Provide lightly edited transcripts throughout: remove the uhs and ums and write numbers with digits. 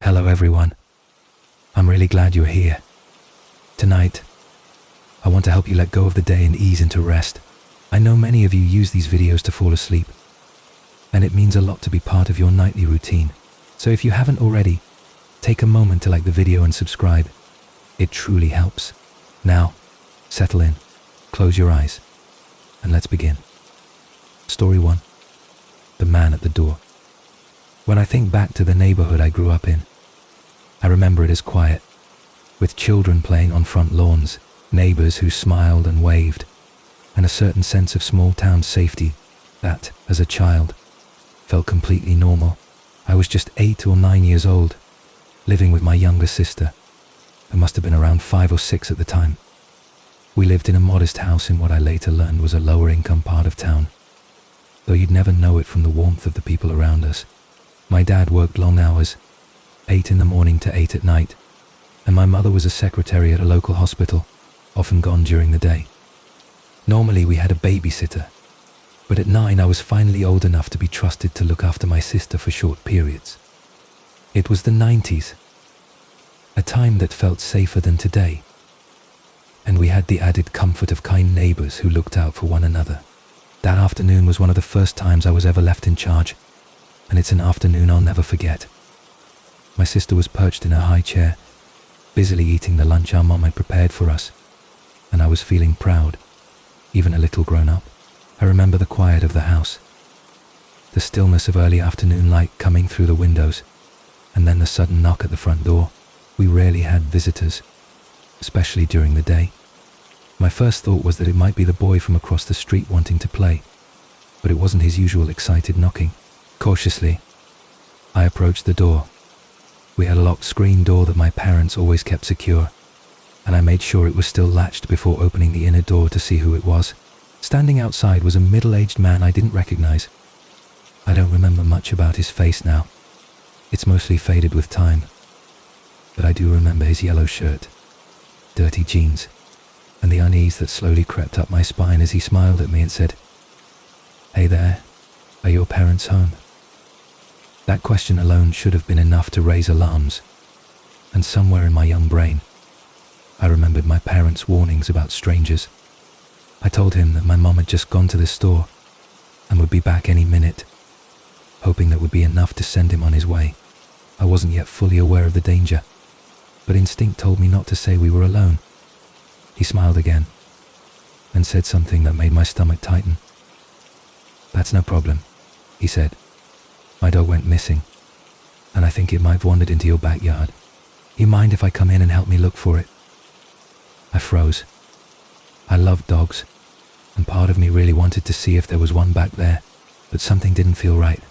Hello everyone. I'm really glad you're here. Tonight, I want to help you let go of the day and ease into rest. I know many of you use these videos to fall asleep, and it means a lot to be part of your nightly routine. So if you haven't already, take a moment to like the video and subscribe. It truly helps. Now, settle in, close your eyes, and let's begin. Story 1. The Man at the Door. When I think back to the neighborhood I grew up in, I remember it as quiet, with children playing on front lawns, neighbors who smiled and waved, and a certain sense of small-town safety that, as a child, felt completely normal. I was just 8 or 9 years old, living with my younger sister, who must have been around 5 or 6 at the time. We lived in a modest house in what I later learned was a lower-income part of town, though you'd never know it from the warmth of the people around us. My dad worked long hours, 8 in the morning to 8 at night, and my mother was a secretary at a local hospital, often gone during the day. Normally we had a babysitter, but at 9 I was finally old enough to be trusted to look after my sister for short periods. It was the 90s, a time that felt safer than today, and we had the added comfort of kind neighbors who looked out for one another. That afternoon was one of the first times I was ever left in charge, and it's an afternoon I'll never forget. My sister was perched in a high chair, busily eating the lunch our mom had prepared for us, and I was feeling proud, even a little grown up. I remember the quiet of the house, the stillness of early afternoon light coming through the windows, and then the sudden knock at the front door. We rarely had visitors, especially during the day. My first thought was that it might be the boy from across the street wanting to play, but it wasn't his usual excited knocking. Cautiously, I approached the door. We had a locked screen door that my parents always kept secure, and I made sure it was still latched before opening the inner door to see who it was. Standing outside was a middle-aged man I didn't recognize. I don't remember much about his face now. It's mostly faded with time, but I do remember his yellow shirt, dirty jeans, and the unease that slowly crept up my spine as he smiled at me and said, "Hey there, are your parents home?" That question alone should have been enough to raise alarms, and somewhere in my young brain, I remembered my parents' warnings about strangers. I told him that my mom had just gone to the store and would be back any minute, hoping that would be enough to send him on his way. I wasn't yet fully aware of the danger, but instinct told me not to say we were alone. He smiled again and said something that made my stomach tighten. "That's no problem," he said. "My dog went missing, and I think it might have wandered into your backyard. You mind if I come in and help me look for it?" I froze. I loved dogs, and part of me really wanted to see if there was one back there, but something didn't feel right.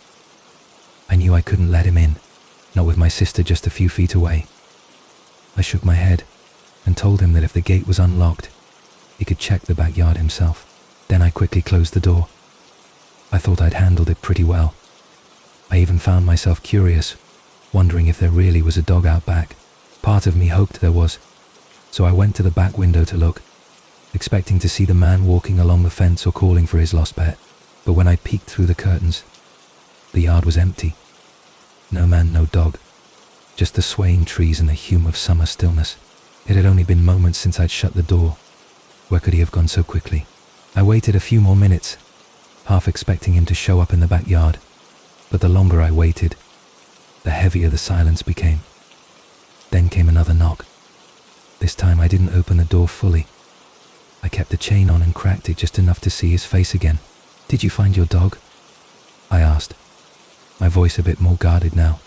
I knew I couldn't let him in, not with my sister just a few feet away. I shook my head and told him that if the gate was unlocked, he could check the backyard himself. Then I quickly closed the door. I thought I'd handled it pretty well. I even found myself curious, wondering if there really was a dog out back. Part of me hoped there was, so I went to the back window to look, expecting to see the man walking along the fence or calling for his lost pet. But when I peeked through the curtains, the yard was empty. No man, no dog, just the swaying trees and the hum of summer stillness. It had only been moments since I'd shut the door. Where could he have gone so quickly? I waited a few more minutes, half expecting him to show up in the backyard, but the longer I waited, the heavier the silence became. Then came another knock. This time I didn't open the door fully. I kept the chain on and cracked it just enough to see his face again. "Did you find your dog?" I asked, my voice a bit more guarded now.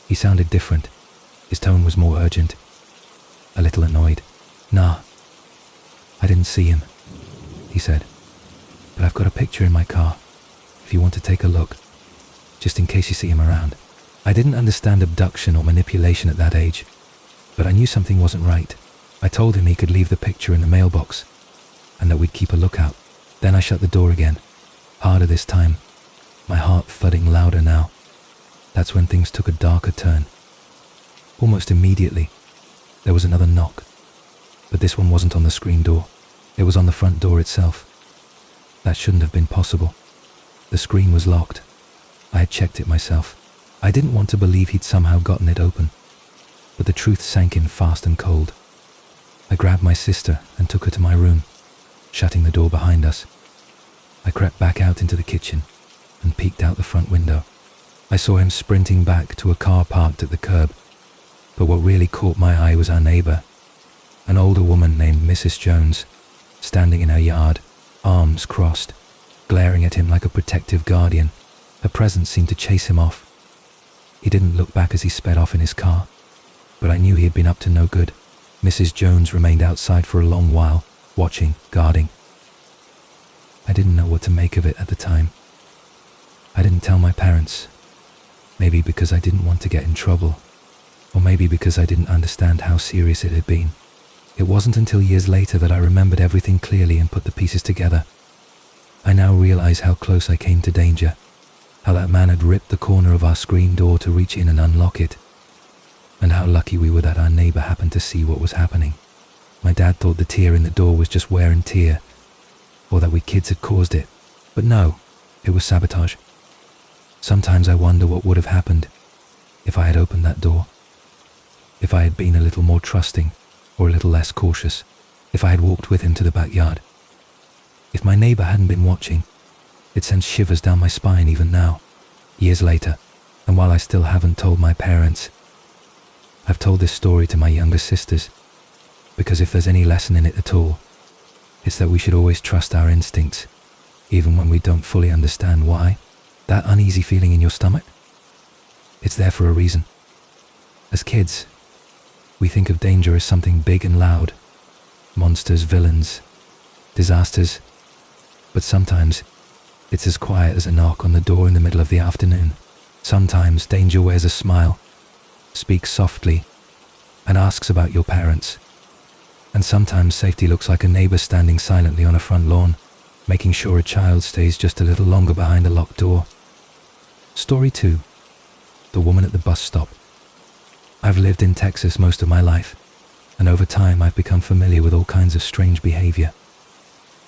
He sounded different. His tone was more urgent, a little annoyed. "Nah, I didn't see him," he said, "but I've got a picture in my car, if you want to take a look, just in case you see him around." I didn't understand abduction or manipulation at that age, but I knew something wasn't right. I told him he could leave the picture in the mailbox, and that we'd keep a lookout. Then I shut the door again, harder this time, my heart thudding louder now. That's when things took a darker turn. Almost immediately, there was another knock, but this one wasn't on the screen door. It was on the front door itself. That shouldn't have been possible. The screen was locked. I had checked it myself. I didn't want to believe he'd somehow gotten it open, but the truth sank in fast and cold. I grabbed my sister and took her to my room, shutting the door behind us. I crept back out into the kitchen and peeked out the front window. I saw him sprinting back to a car parked at the curb, but what really caught my eye was our neighbor, an older woman named Mrs. Jones, standing in her yard, arms crossed, glaring at him like a protective guardian. Her presence seemed to chase him off. He didn't look back as he sped off in his car, but I knew he had been up to no good. Mrs. Jones remained outside for a long while, watching, guarding. I didn't know what to make of it at the time. I didn't tell my parents, maybe because I didn't want to get in trouble, or maybe because I didn't understand how serious it had been. It wasn't until years later that I remembered everything clearly and put the pieces together. I now realize how close I came to danger, how that man had ripped the corner of our screen door to reach in and unlock it, and how lucky we were that our neighbor happened to see what was happening. My dad thought the tear in the door was just wear and tear, or that we kids had caused it, but no, it was sabotage. Sometimes I wonder what would have happened if I had opened that door, if I had been a little more trusting or a little less cautious, if I had walked with him to the backyard. If my neighbor hadn't been watching, it sends shivers down my spine even now, years later, and while I still haven't told my parents, I've told this story to my younger sisters, because if there's any lesson in it at all, it's that we should always trust our instincts, even when we don't fully understand why. That uneasy feeling in your stomach, it's there for a reason. As kids, we think of danger as something big and loud, monsters, villains, disasters, but sometimes it's as quiet as a knock on the door in the middle of the afternoon. Sometimes danger wears a smile, speaks softly, and asks about your parents. And sometimes safety looks like a neighbor standing silently on a front lawn, making sure a child stays just a little longer behind a locked door. Story 2. The woman at the bus stop. I've lived in Texas most of my life, and over time I've become familiar with all kinds of strange behavior.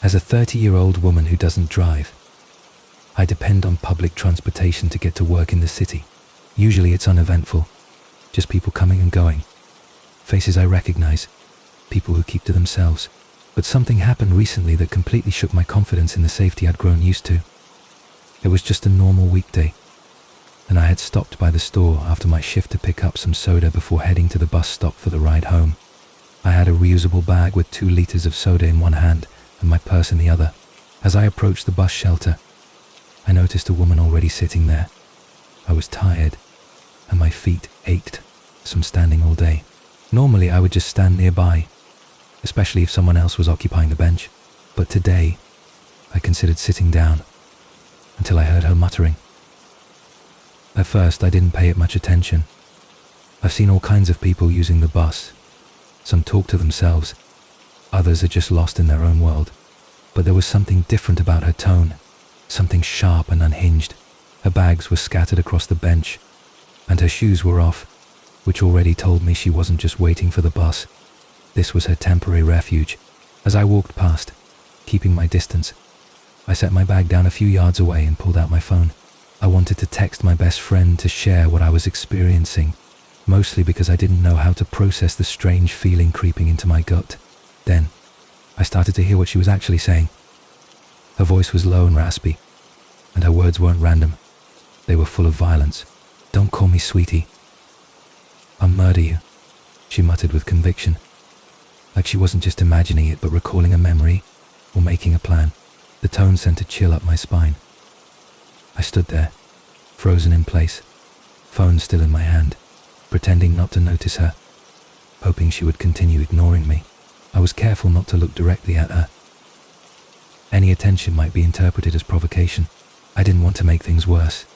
As a 30-year-old woman who doesn't drive, I depend on public transportation to get to work in the city. Usually it's uneventful, just people coming and going, faces I recognize, people who keep to themselves. But something happened recently that completely shook my confidence in the safety I'd grown used to. It was just a normal weekday, and I had stopped by the store after my shift to pick up some soda before heading to the bus stop for the ride home. I had a reusable bag with 2 liters of soda in one hand and my purse in the other. As I approached the bus shelter, I noticed a woman already sitting there. I was tired, and my feet ached from standing all day. Normally I would just stand nearby, especially if someone else was occupying the bench, but today I considered sitting down until I heard her muttering. At first I didn't pay it much attention. I've seen all kinds of people using the bus. Some talk to themselves, others are just lost in their own world. But there was something different about her tone, something sharp and unhinged. Her bags were scattered across the bench, and her shoes were off, which already told me she wasn't just waiting for the bus. This was her temporary refuge. As I walked past, keeping my distance, I set my bag down a few yards away and pulled out my phone. I wanted to text my best friend to share what I was experiencing, mostly because I didn't know how to process the strange feeling creeping into my gut. Then, I started to hear what she was actually saying. Her voice was low and raspy, and her words weren't random. They were full of violence. "Don't call me sweetie. I'll murder you," she muttered with conviction, like she wasn't just imagining it but recalling a memory or making a plan. The tone sent a chill up my spine. I stood there, frozen in place, phone still in my hand, pretending not to notice her, hoping she would continue ignoring me. I was careful not to look directly at her. Any attention might be interpreted as provocation. I didn't want to make things worse.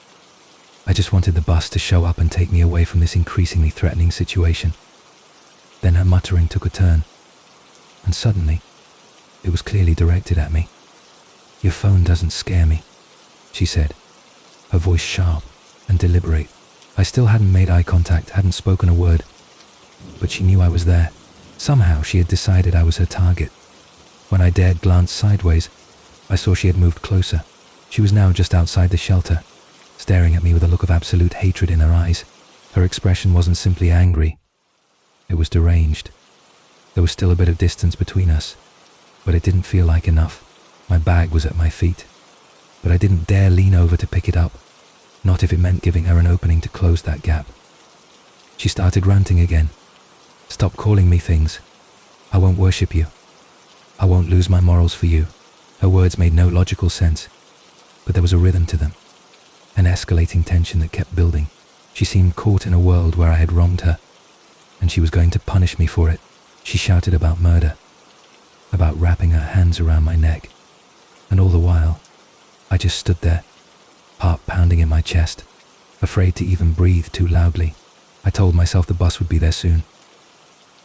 I just wanted the bus to show up and take me away from this increasingly threatening situation. Then her muttering took a turn, and suddenly, it was clearly directed at me. "Your phone doesn't scare me," she said, her voice sharp and deliberate. I still hadn't made eye contact, hadn't spoken a word, but she knew I was there. Somehow she had decided I was her target. When I dared glance sideways, I saw she had moved closer. She was now just outside the shelter, staring at me with a look of absolute hatred in her eyes. Her expression wasn't simply angry, it was deranged. There was still a bit of distance between us, but it didn't feel like enough. My bag was at my feet, but I didn't dare lean over to pick it up, not if it meant giving her an opening to close that gap. She started ranting again. "Stop calling me things. I won't worship you. I won't lose my morals for you." Her words made no logical sense, but there was a rhythm to them, an escalating tension that kept building. She seemed caught in a world where I had wronged her, and she was going to punish me for it. She shouted about murder, about wrapping her hands around my neck, and all the while, I just stood there, heart pounding in my chest, afraid to even breathe too loudly. I told myself the bus would be there soon.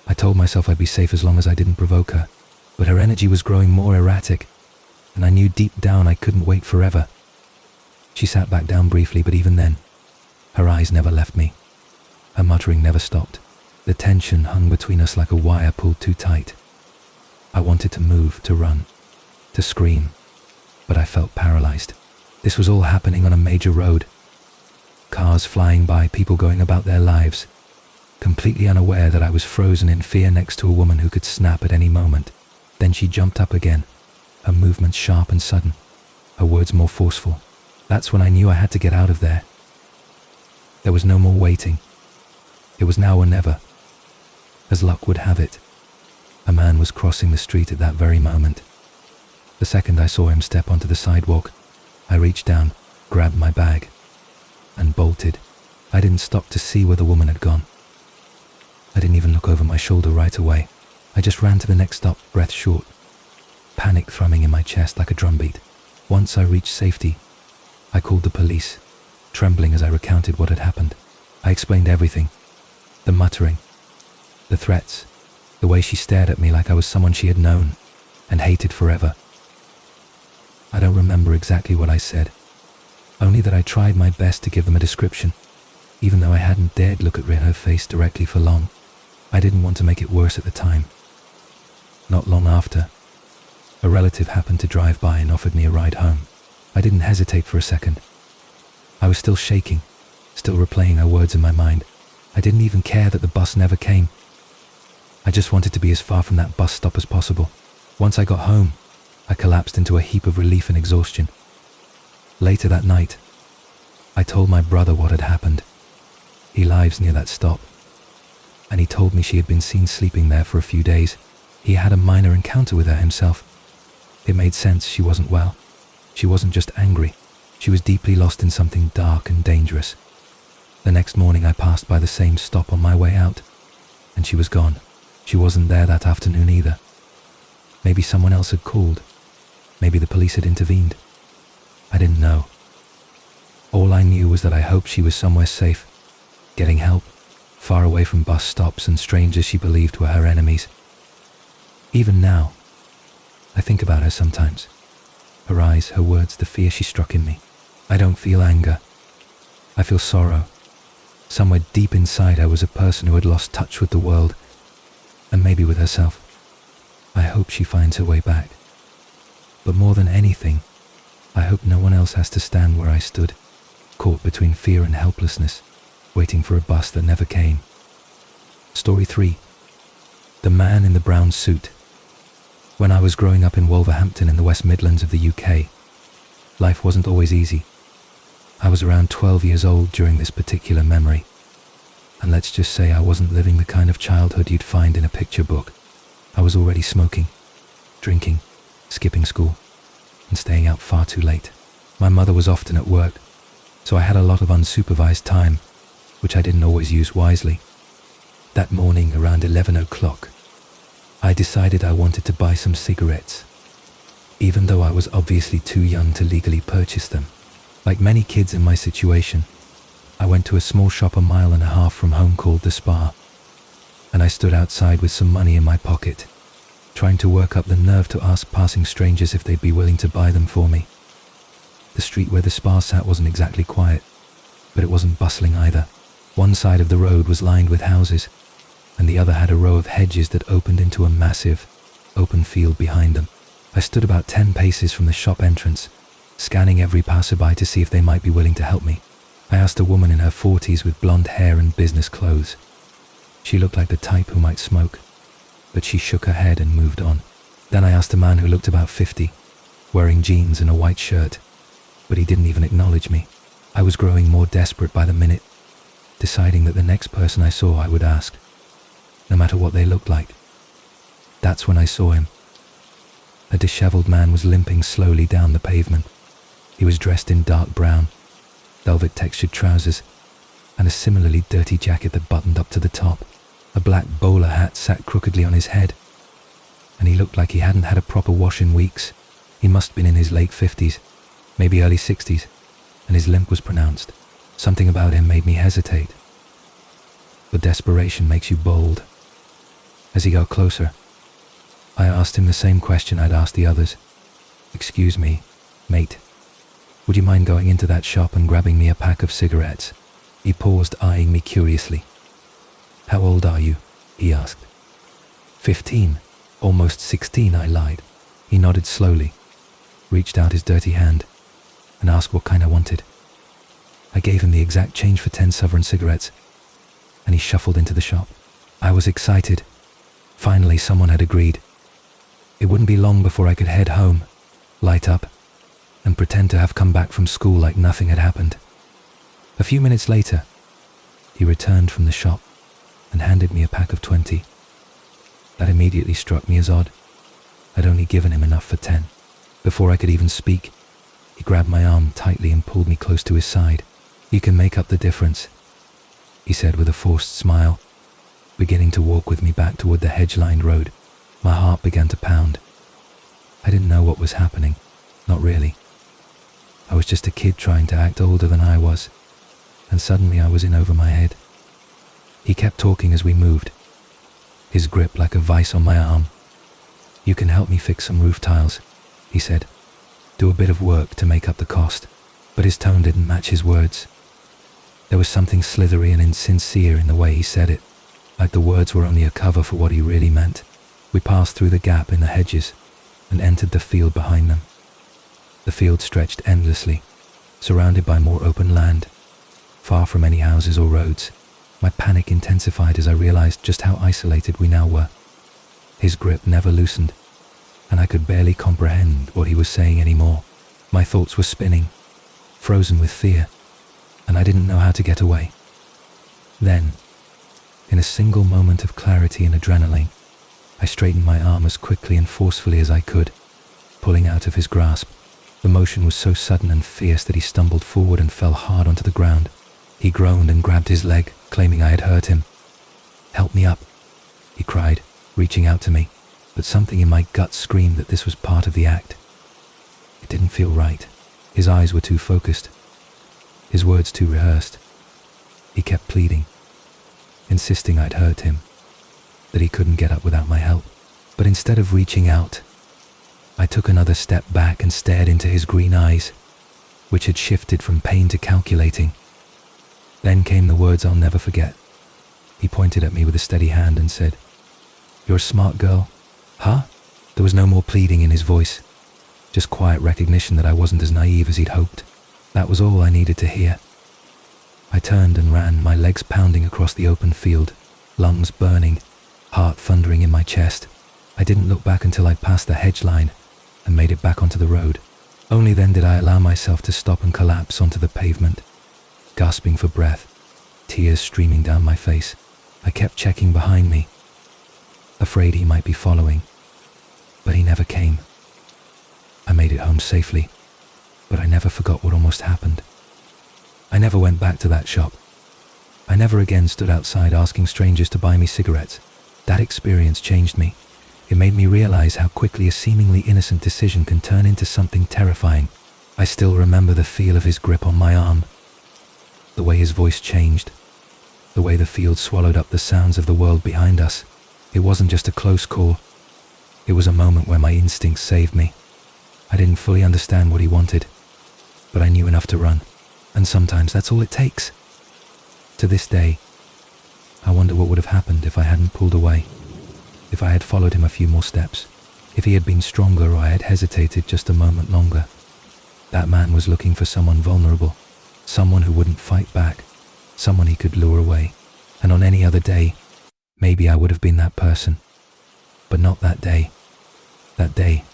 I told myself I'd be safe as long as I didn't provoke her, but her energy was growing more erratic, and I knew deep down I couldn't wait forever. She sat back down briefly, but even then, her eyes never left me. Her muttering never stopped. The tension hung between us like a wire pulled too tight. I wanted to move, to run, to scream, but I felt paralyzed. This was all happening on a major road. Cars flying by, people going about their lives, completely unaware that I was frozen in fear next to a woman who could snap at any moment. Then she jumped up again, her movements sharp and sudden, her words more forceful. That's when I knew I had to get out of there. There was no more waiting. It was now or never. As luck would have it, a man was crossing the street at that very moment. The second I saw him step onto the sidewalk, I reached down, grabbed my bag, and bolted. I didn't stop to see where the woman had gone. I didn't even look over my shoulder right away. I just ran to the next stop, breath short, panic thrumming in my chest like a drumbeat. Once I reached safety, I called the police, trembling as I recounted what had happened. I explained everything, the muttering, the threats, the way she stared at me like I was someone she had known and hated forever. I don't remember exactly what I said, only that I tried my best to give them a description, even though I hadn't dared look at her face directly for long. I didn't want to make it worse at the time. Not long after, a relative happened to drive by and offered me a ride home. I didn't hesitate for a second. I was still shaking, still replaying her words in my mind. I didn't even care that the bus never came. I just wanted to be as far from that bus stop as possible. Once I got home, I collapsed into a heap of relief and exhaustion. Later that night, I told my brother what had happened. He lives near that stop, and he told me she had been seen sleeping there for a few days. He had a minor encounter with her himself. It made sense. She wasn't well. She wasn't just angry. She was deeply lost in something dark and dangerous. The next morning I passed by the same stop on my way out, and she was gone. She wasn't there that afternoon either. Maybe someone else had called. Maybe the police had intervened. I didn't know. All I knew was that I hoped she was somewhere safe, getting help, far away from bus stops and strangers she believed were her enemies. Even now, I think about her sometimes. Her eyes, her words, the fear she struck in me. I don't feel anger. I feel sorrow. Somewhere deep inside her was a person who had lost touch with the world, and maybe with herself. I hope she finds her way back. But more than anything, I hope no one else has to stand where I stood, caught between fear and helplessness, waiting for a bus that never came. Story 3. The Man in the Brown Suit. When I was growing up in Wolverhampton in the West Midlands of the UK, life wasn't always easy. I was around 12 years old during this particular memory, and let's just say I wasn't living the kind of childhood you'd find in a picture book. I was already smoking, drinking, skipping school, and staying out far too late. My mother was often at work, so I had a lot of unsupervised time, which I didn't always use wisely. That morning, around 11 o'clock, I decided I wanted to buy some cigarettes, even though I was obviously too young to legally purchase them. Like many kids in my situation, I went to a small shop 1.5 miles from home called The Spar, and I stood outside with some money in my pocket, trying to work up the nerve to ask passing strangers if they'd be willing to buy them for me. The street where The Spar sat wasn't exactly quiet, but it wasn't bustling either. One side of the road was lined with houses, and the other had a row of hedges that opened into a massive, open field behind them. I stood about 10 paces from the shop entrance, scanning every passerby to see if they might be willing to help me. I asked a woman in her 40s with blonde hair and business clothes. She looked like the type who might smoke, but she shook her head and moved on. Then I asked a man who looked about 50, wearing jeans and a white shirt, but he didn't even acknowledge me. I was growing more desperate by the minute, deciding that the next person I saw I would ask, no matter what they looked like. That's when I saw him. A disheveled man was limping slowly down the pavement. He was dressed in dark brown, velvet textured trousers, and a similarly dirty jacket that buttoned up to the top. A black bowler hat sat crookedly on his head, and he looked like he hadn't had a proper wash in weeks. He must have been in his late 50s, maybe early 60s, and his limp was pronounced. Something about him made me hesitate. But desperation makes you bold. As he got closer, I asked him the same question I'd asked the others. "Excuse me, mate. Would you mind going into that shop and grabbing me a pack of cigarettes?" He paused, eyeing me curiously. "How old are you?" he asked. 15, almost 16, I lied. He nodded slowly, reached out his dirty hand, and asked what kind I wanted. I gave him the exact change for 10 sovereign cigarettes, and he shuffled into the shop. I was excited. Finally, someone had agreed. It wouldn't be long before I could head home, light up, and pretend to have come back from school like nothing had happened. A few minutes later, he returned from the shop and handed me a pack of 20. That immediately struck me as odd. I'd only given him enough for 10. Before I could even speak, he grabbed my arm tightly and pulled me close to his side. "You can make up the difference," he said with a forced smile, beginning to walk with me back toward the hedge-lined road. My heart began to pound. I didn't know what was happening. Not really. I was just a kid trying to act older than I was, and suddenly I was in over my head. He kept talking as we moved, his grip like a vice on my arm. "You can help me fix some roof tiles," he said. "Do a bit of work to make up the cost." But his tone didn't match his words. There was something slithery and insincere in the way he said it, like the words were only a cover for what he really meant. We passed through the gap in the hedges and entered the field behind them. The field stretched endlessly, surrounded by more open land, far from any houses or roads. My panic intensified as I realized just how isolated we now were. His grip never loosened, and I could barely comprehend what he was saying anymore. My thoughts were spinning, frozen with fear, and I didn't know how to get away. Then, in a single moment of clarity and adrenaline, I straightened my arm as quickly and forcefully as I could, pulling out of his grasp. The motion was so sudden and fierce that he stumbled forward and fell hard onto the ground. He groaned and grabbed his leg, claiming I had hurt him. "Help me up," he cried, reaching out to me, but something in my gut screamed that this was part of the act. It didn't feel right. His eyes were too focused, his words too rehearsed. He kept pleading, insisting I'd hurt him, that he couldn't get up without my help. But instead of reaching out, I took another step back and stared into his green eyes, which had shifted from pain to calculating. Then came the words I'll never forget. He pointed at me with a steady hand and said, "You're a smart girl." "Huh?" There was no more pleading in his voice, just quiet recognition that I wasn't as naive as he'd hoped. That was all I needed to hear. I turned and ran, my legs pounding across the open field, lungs burning, heart thundering in my chest. I didn't look back until I'd passed the hedge line and made it back onto the road. Only then did I allow myself to stop and collapse onto the pavement, gasping for breath, tears streaming down my face. I kept checking behind me, afraid he might be following, but he never came. I made it home safely, but I never forgot what almost happened. I never went back to that shop. I never again stood outside asking strangers to buy me cigarettes. That experience changed me. It made me realize how quickly a seemingly innocent decision can turn into something terrifying. I still remember the feel of his grip on my arm, the way his voice changed, the way the field swallowed up the sounds of the world behind us. It wasn't just a close call. It was a moment where my instincts saved me. I didn't fully understand what he wanted, but I knew enough to run. And sometimes that's all it takes. To this day, I wonder what would have happened if I hadn't pulled away, if I had followed him a few more steps, if he had been stronger or I had hesitated just a moment longer. That man was looking for someone vulnerable, someone who wouldn't fight back, someone he could lure away. And on any other day, maybe I would have been that person. But not that day. That day,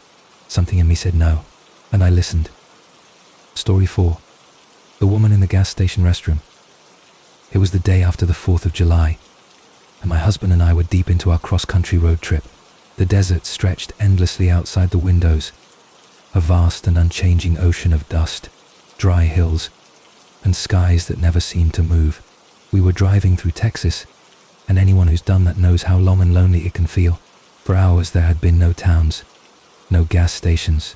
something in me said no, and I listened. Story 4. The woman in the gas station restroom. It was the day after the 4th of July, and my husband and I were deep into our cross-country road trip. The desert stretched endlessly outside the windows, a vast and unchanging ocean of dust, dry hills, and skies that never seemed to move. We were driving through Texas, and anyone who's done that knows how long and lonely it can feel. For hours there had been no towns, no gas stations,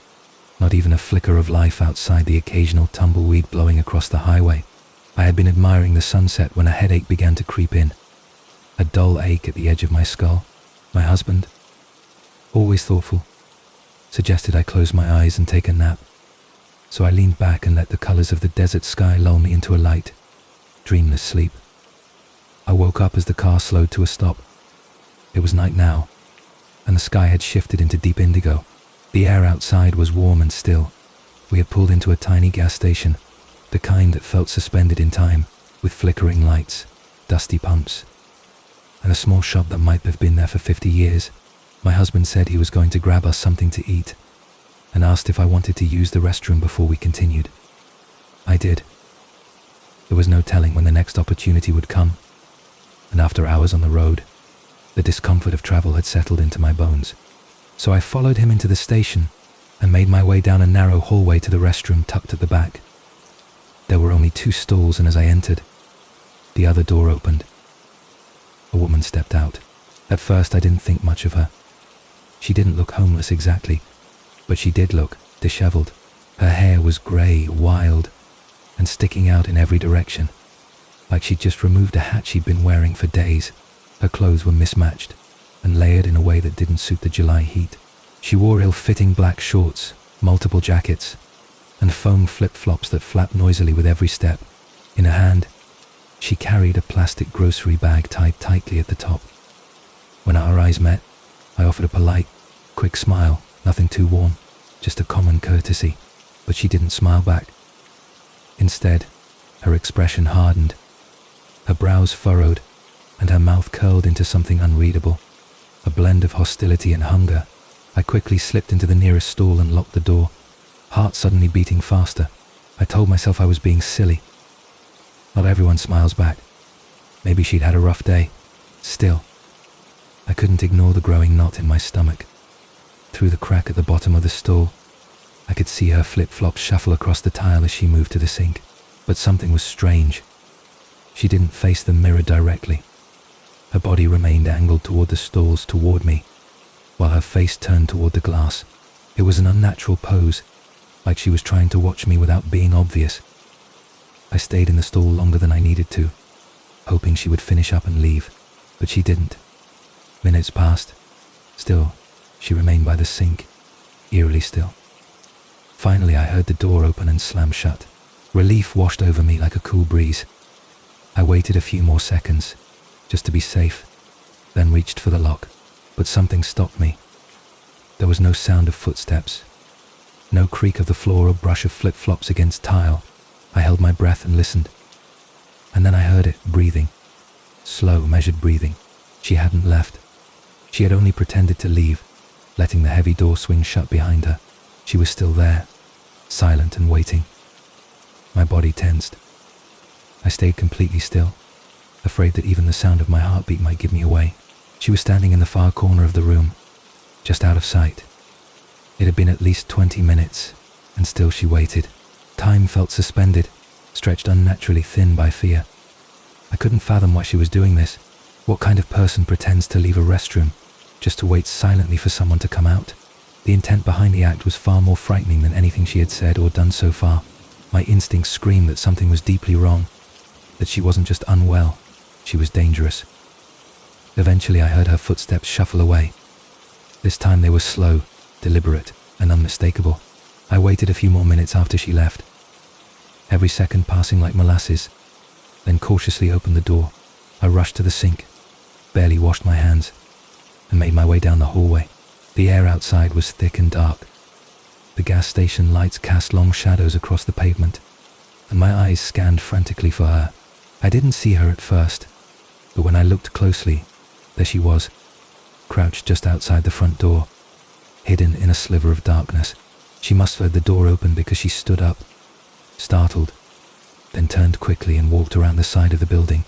not even a flicker of life outside the occasional tumbleweed blowing across the highway. I had been admiring the sunset when a headache began to creep in, a dull ache at the edge of my skull. My husband, always thoughtful, suggested I close my eyes and take a nap. So I leaned back and let the colors of the desert sky lull me into a light, dreamless sleep. I woke up as the car slowed to a stop. It was night now, and the sky had shifted into deep indigo. The air outside was warm and still. We had pulled into a tiny gas station, the kind that felt suspended in time, with flickering lights, dusty pumps, and a small shop that might have been there for 50 years. My husband said he was going to grab us something to eat, and asked if I wanted to use the restroom before we continued. I did. There was no telling when the next opportunity would come, and after hours on the road, the discomfort of travel had settled into my bones. So I followed him into the station and made my way down a narrow hallway to the restroom tucked at the back. There were only 2 stalls, and as I entered, the other door opened. A woman stepped out. At first I didn't think much of her. She didn't look homeless exactly, but she did look disheveled. Her hair was grey, wild, and sticking out in every direction, like she'd just removed a hat she'd been wearing for days. Her clothes were mismatched and layered in a way that didn't suit the July heat. She wore ill-fitting black shorts, multiple jackets, and foam flip-flops that flapped noisily with every step. In her hand, she carried a plastic grocery bag tied tightly at the top. When our eyes met, I offered a polite, quick smile, nothing too warm, just a common courtesy, but she didn't smile back. Instead, her expression hardened, her brows furrowed, and her mouth curled into something unreadable, a blend of hostility and hunger. I quickly slipped into the nearest stall and locked the door, heart suddenly beating faster. I told myself I was being silly. Not everyone smiles back. Maybe she'd had a rough day. Still, I couldn't ignore the growing knot in my stomach. Through the crack at the bottom of the stall, I could see her flip-flops shuffle across the tile as she moved to the sink. But something was strange. She didn't face the mirror directly. Her body remained angled toward the stalls, toward me, while her face turned toward the glass. It was an unnatural pose, like she was trying to watch me without being obvious. I stayed in the stall longer than I needed to, hoping she would finish up and leave, but she didn't. Minutes passed. Still, she remained by the sink, eerily still. Finally, I heard the door open and slam shut. Relief washed over me like a cool breeze. I waited a few more seconds, just to be safe, then reached for the lock, but something stopped me. There was no sound of footsteps, no creak of the floor or brush of flip-flops against tile. I held my breath and listened, and then I heard it, breathing. Slow, measured breathing. She hadn't left. She had only pretended to leave, letting the heavy door swing shut behind her. She was still there, silent and waiting. My body tensed. I stayed completely still, afraid that even the sound of my heartbeat might give me away. She was standing in the far corner of the room, just out of sight. It had been at least 20 minutes, and still she waited. Time felt suspended, stretched unnaturally thin by fear. I couldn't fathom why she was doing this. What kind of person pretends to leave a restroom just to wait silently for someone to come out? The intent behind the act was far more frightening than anything she had said or done so far. My instincts screamed that something was deeply wrong, that she wasn't just unwell, she was dangerous. Eventually I heard her footsteps shuffle away. This time they were slow, deliberate, and unmistakable. I waited a few more minutes after she left, every second passing like molasses, then cautiously opened the door. I rushed to the sink, barely washed my hands, and made my way down the hallway. The air outside was thick and dark, The gas station lights cast long shadows across the pavement, and my eyes scanned frantically for her. I didn't see her at first, but when I looked closely, there she was, crouched just outside the front door, hidden in a sliver of darkness. She must have heard the door open because she stood up, startled, then turned quickly and walked around the side of the building.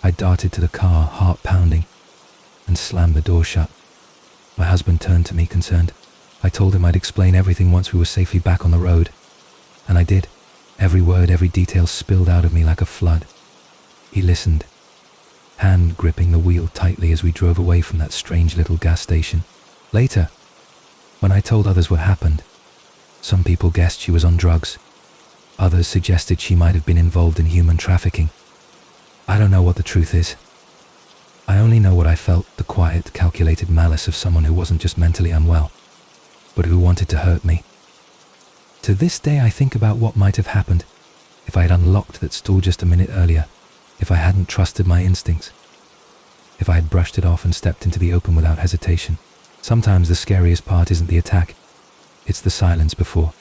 I darted to the car, heart pounding, and slammed the door shut. My husband turned to me, concerned. I told him I'd explain everything once we were safely back on the road, and I did. Every word, every detail spilled out of me like a flood. He listened, hand gripping the wheel tightly as we drove away from that strange little gas station. Later, when I told others what happened, some people guessed she was on drugs. Others suggested she might have been involved in human trafficking. I don't know what the truth is. I only know what I felt, the quiet, calculated malice of someone who wasn't just mentally unwell, but who wanted to hurt me. To this day, I think about what might have happened if I had unlocked that store just a minute earlier, if I hadn't trusted my instincts, if I had brushed it off and stepped into the open without hesitation. Sometimes the scariest part isn't the attack, it's the silence before,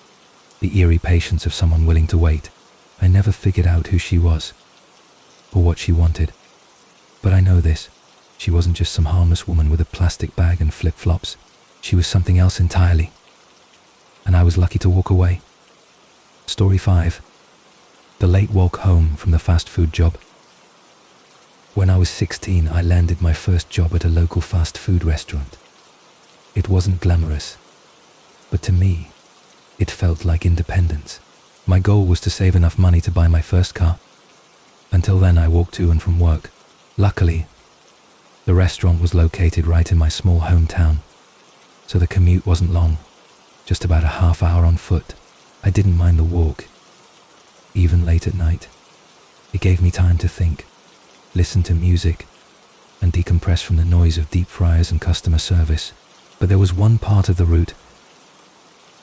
the eerie patience of someone willing to wait. I never figured out who she was, or what she wanted, but I know this, she wasn't just some harmless woman with a plastic bag and flip-flops. She was something else entirely, and I was lucky to walk away. Story 5. The late walk home from the fast food job. When I was 16, I landed my first job at a local fast food restaurant. It wasn't glamorous, but to me, it felt like independence. My goal was to save enough money to buy my first car. Until then, I walked to and from work. Luckily, the restaurant was located right in my small hometown, so the commute wasn't long, just about a half hour on foot. I didn't mind the walk, even late at night. It gave me time to think, listen to music, and decompress from the noise of deep fryers and customer service. But there was one part of the route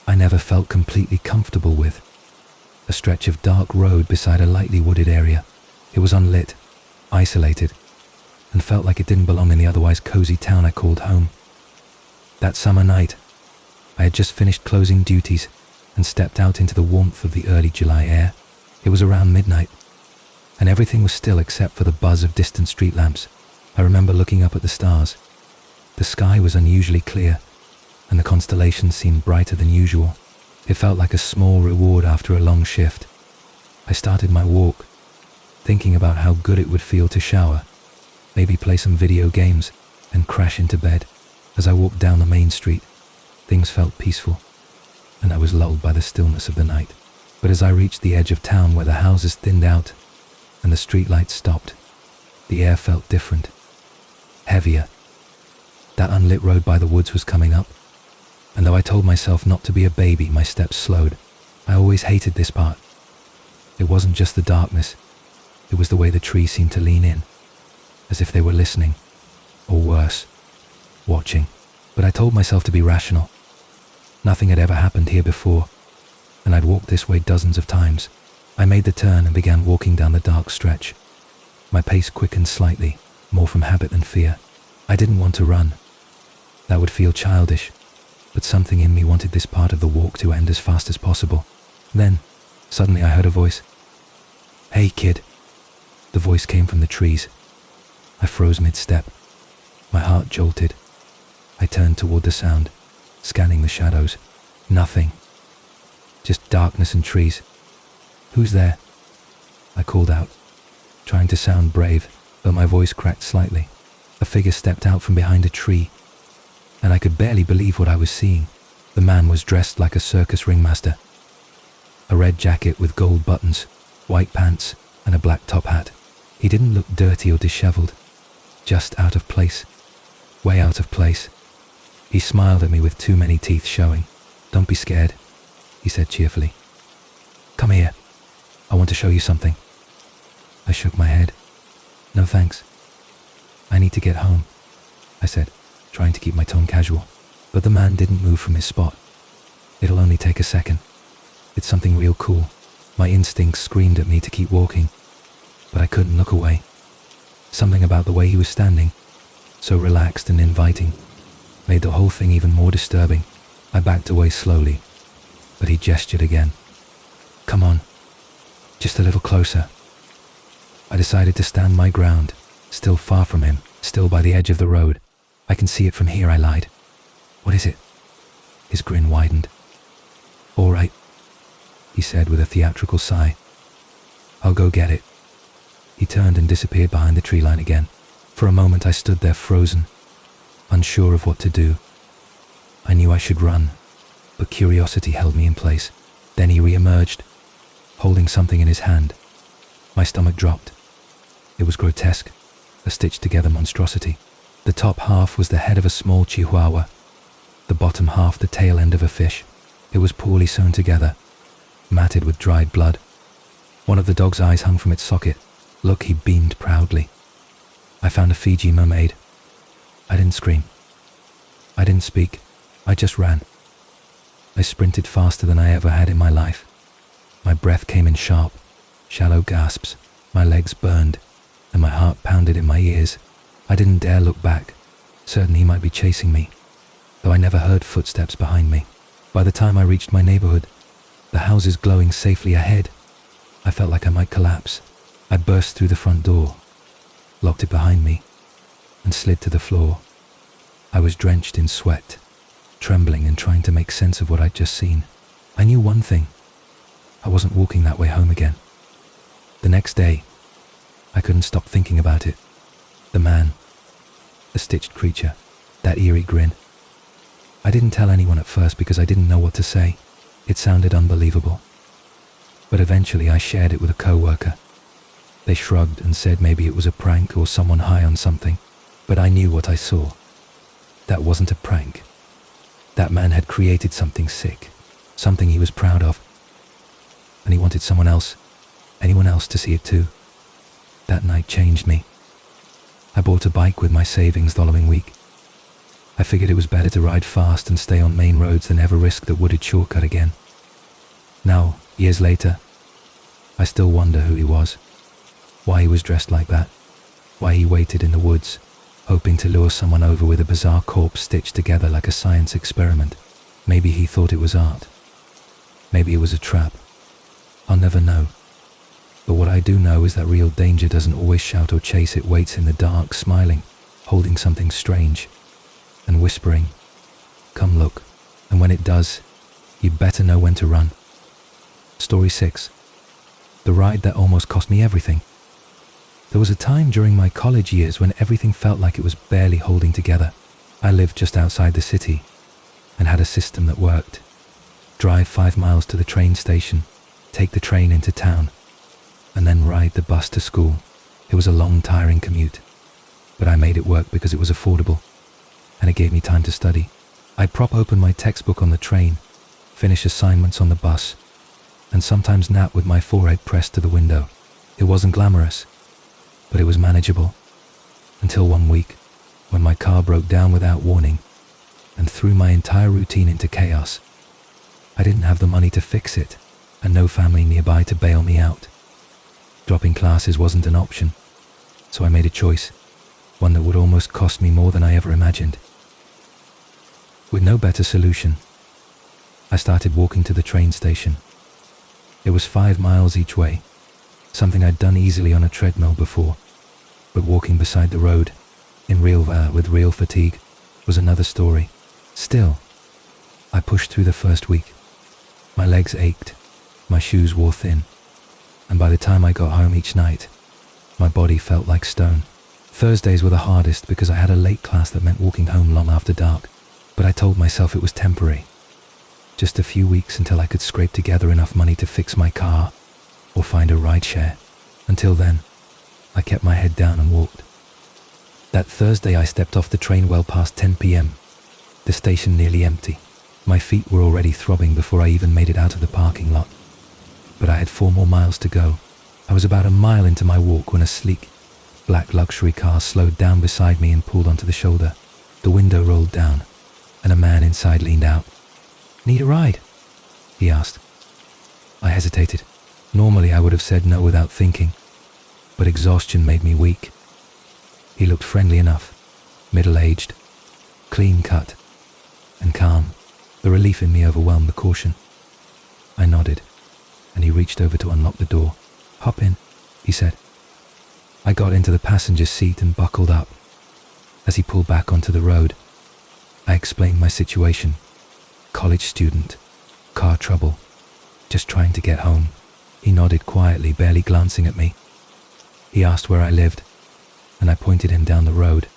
I never felt completely comfortable with. A stretch of dark road beside a lightly wooded area. It was unlit, isolated, and felt like it didn't belong in the otherwise cozy town I called home. That summer night, I had just finished closing duties and stepped out into the warmth of the early July air. It was around midnight, and everything was still except for the buzz of distant street lamps. I remember looking up at the stars. The sky was unusually clear, and the constellations seemed brighter than usual. It felt like a small reward after a long shift. I started my walk, thinking about how good it would feel to shower, maybe play some video games, and crash into bed. As I walked down the main street, things felt peaceful, and I was lulled by the stillness of the night. But as I reached the edge of town where the houses thinned out and the streetlights stopped, the air felt different, heavier. That unlit road by the woods was coming up, and though I told myself not to be a baby, my steps slowed. I always hated this part. It wasn't just the darkness, it was the way the trees seemed to lean in, as if they were listening, or worse, watching. But I told myself to be rational. Nothing had ever happened here before, and I'd walked this way dozens of times. I made the turn and began walking down the dark stretch. My pace quickened slightly, more from habit than fear. I didn't want to run. That would feel childish, but something in me wanted this part of the walk to end as fast as possible. Then, suddenly I heard a voice. "Hey, kid." The voice came from the trees. I froze mid-step. My heart jolted. I turned toward the sound, scanning the shadows. Nothing. Just darkness and trees. "Who's there?" I called out, trying to sound brave, but my voice cracked slightly. A figure stepped out from behind a tree, and I could barely believe what I was seeing. The man was dressed like a circus ringmaster. A red jacket with gold buttons, white pants, and a black top hat. He didn't look dirty or disheveled, just out of place, way out of place. He smiled at me with too many teeth showing. "Don't be scared," he said cheerfully. "Come here, I want to show you something." I shook my head. "No thanks. I need to get home," I said, trying to keep my tone casual. But the man didn't move from his spot. "It'll only take a second. It's something real cool." My instincts screamed at me to keep walking, but I couldn't look away. Something about the way he was standing, so relaxed and inviting, made the whole thing even more disturbing. I backed away slowly, but he gestured again. "Come on, just a little closer." I decided to stand my ground, still far from him, still by the edge of the road. "I can see it from here," I lied. "What is it?" His grin widened. "All right," he said with a theatrical sigh. "I'll go get it." He turned and disappeared behind the tree line again. For a moment I stood there frozen, unsure of what to do. I knew I should run, but curiosity held me in place. Then he re-emerged, holding something in his hand. My stomach dropped. It was grotesque, a stitched-together monstrosity. The top half was the head of a small chihuahua, the bottom half the tail end of a fish. It was poorly sewn together, matted with dried blood. One of the dog's eyes hung from its socket. "Look," he beamed proudly. "I found a Fiji mermaid." I didn't scream. I didn't speak. I just ran. I sprinted faster than I ever had in my life. My breath came in sharp, shallow gasps. My legs burned, and my heart pounded in my ears. I didn't dare look back, certain he might be chasing me, though I never heard footsteps behind me. By the time I reached my neighborhood, the houses glowing safely ahead, I felt like I might collapse. I burst through the front door, locked it behind me, and slid to the floor. I was drenched in sweat, trembling and trying to make sense of what I'd just seen. I knew one thing. I wasn't walking that way home again. The next day, I couldn't stop thinking about it. The man, the stitched creature, that eerie grin. I didn't tell anyone at first because I didn't know what to say. It sounded unbelievable. But eventually I shared it with a coworker. They shrugged and said maybe it was a prank or someone high on something, but I knew what I saw. That wasn't a prank. That man had created something sick, something he was proud of. And he wanted someone else, anyone else to see it too. That night changed me. I bought a bike with my savings the following week. I figured it was better to ride fast and stay on main roads than ever risk the wooded shortcut again. Now, years later, I still wonder who he was, why he was dressed like that, why he waited in the woods, hoping to lure someone over with a bizarre corpse stitched together like a science experiment. Maybe he thought it was art. Maybe it was a trap. I'll never know. But what I do know is that real danger doesn't always shout or chase. It waits in the dark, smiling, holding something strange, and whispering, "Come look." And when it does, you better know when to run. Story 6. The ride that almost cost me everything. There was a time during my college years when everything felt like it was barely holding together. I lived just outside the city and had a system that worked. Drive 5 miles to the train station, take the train into town, and then ride the bus to school. It was a long, tiring commute, but I made it work because it was affordable, and it gave me time to study. I'd prop open my textbook on the train, finish assignments on the bus, and sometimes nap with my forehead pressed to the window. It wasn't glamorous, but it was manageable, until one week, when my car broke down without warning and threw my entire routine into chaos. I didn't have the money to fix it, and no family nearby to bail me out. Dropping classes wasn't an option, so I made a choice, one that would almost cost me more than I ever imagined. With no better solution, I started walking to the train station. It was 5 miles each way, something I'd done easily on a treadmill before, but walking beside the road, with real fatigue, was another story. Still, I pushed through the first week. My legs ached, my shoes wore thin, and by the time I got home each night, my body felt like stone. Thursdays were the hardest because I had a late class that meant walking home long after dark, but I told myself it was temporary. Just a few weeks until I could scrape together enough money to fix my car or find a rideshare. Until then, I kept my head down and walked. That Thursday I stepped off the train well past 10 p.m, the station nearly empty. My feet were already throbbing before I even made it out of the parking lot. But I had 4 more miles to go. I was about a mile into my walk when a sleek, black luxury car slowed down beside me and pulled onto the shoulder. The window rolled down, and a man inside leaned out. "Need a ride?" he asked. I hesitated. Normally I would have said no without thinking, but exhaustion made me weak. He looked friendly enough, middle-aged, clean-cut, and calm. The relief in me overwhelmed the caution. I nodded, and he reached over to unlock the door. "Hop in," he said. I got into the passenger seat and buckled up. As he pulled back onto the road, I explained my situation. College student, car trouble, just trying to get home. He nodded quietly, barely glancing at me. He asked where I lived, and I pointed him down the road.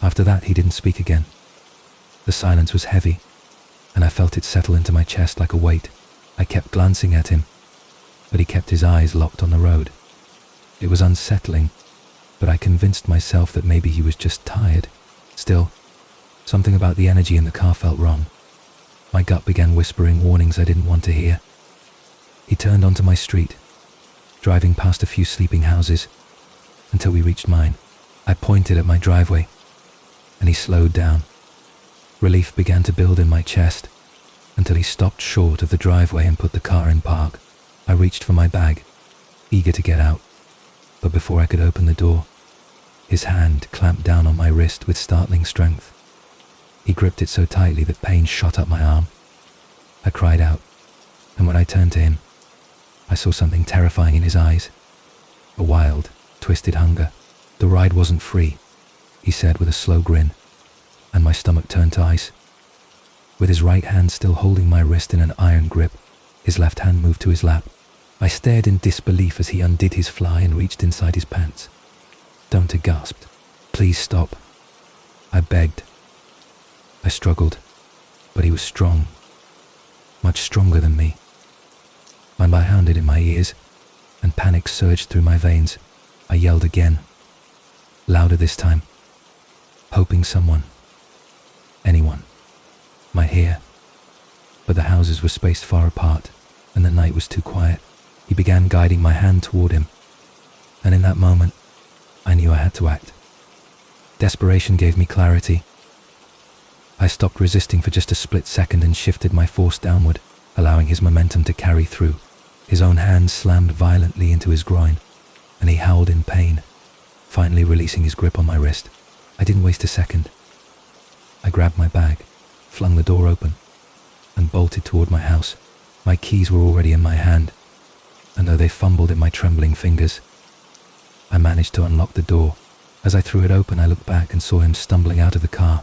After that, he didn't speak again. The silence was heavy, and I felt it settle into my chest like a weight. I kept glancing at him, but he kept his eyes locked on the road. It was unsettling, but I convinced myself that maybe he was just tired. Still, something about the energy in the car felt wrong. My gut began whispering warnings I didn't want to hear. He turned onto my street, driving past a few sleeping houses, until we reached mine. I pointed at my driveway, and he slowed down. Relief began to build in my chest, until he stopped short of the driveway and put the car in park. I reached for my bag, eager to get out, but before I could open the door, his hand clamped down on my wrist with startling strength. He gripped it so tightly that pain shot up my arm. I cried out, and when I turned to him, I saw something terrifying in his eyes. A wild, twisted hunger. "The ride wasn't free," he said with a slow grin, and my stomach turned to ice. With his right hand still holding my wrist in an iron grip, his left hand moved to his lap. I stared in disbelief as he undid his fly and reached inside his pants. "Don't," I gasped. "Please stop," I begged. I struggled, but he was strong, much stronger than me. My hand in my ears, and panic surged through my veins. I yelled again, louder this time, hoping someone, anyone, might hear. But the houses were spaced far apart, and the night was too quiet. He began guiding my hand toward him, and in that moment, I knew I had to act. Desperation gave me clarity. I stopped resisting for just a split second and shifted my force downward, allowing his momentum to carry through. His own hand slammed violently into his groin, and he howled in pain, finally releasing his grip on my wrist. I didn't waste a second. I grabbed my bag, flung the door open, and bolted toward my house. My keys were already in my hand, and though they fumbled in my trembling fingers, I managed to unlock the door. As I threw it open, I looked back and saw him stumbling out of the car,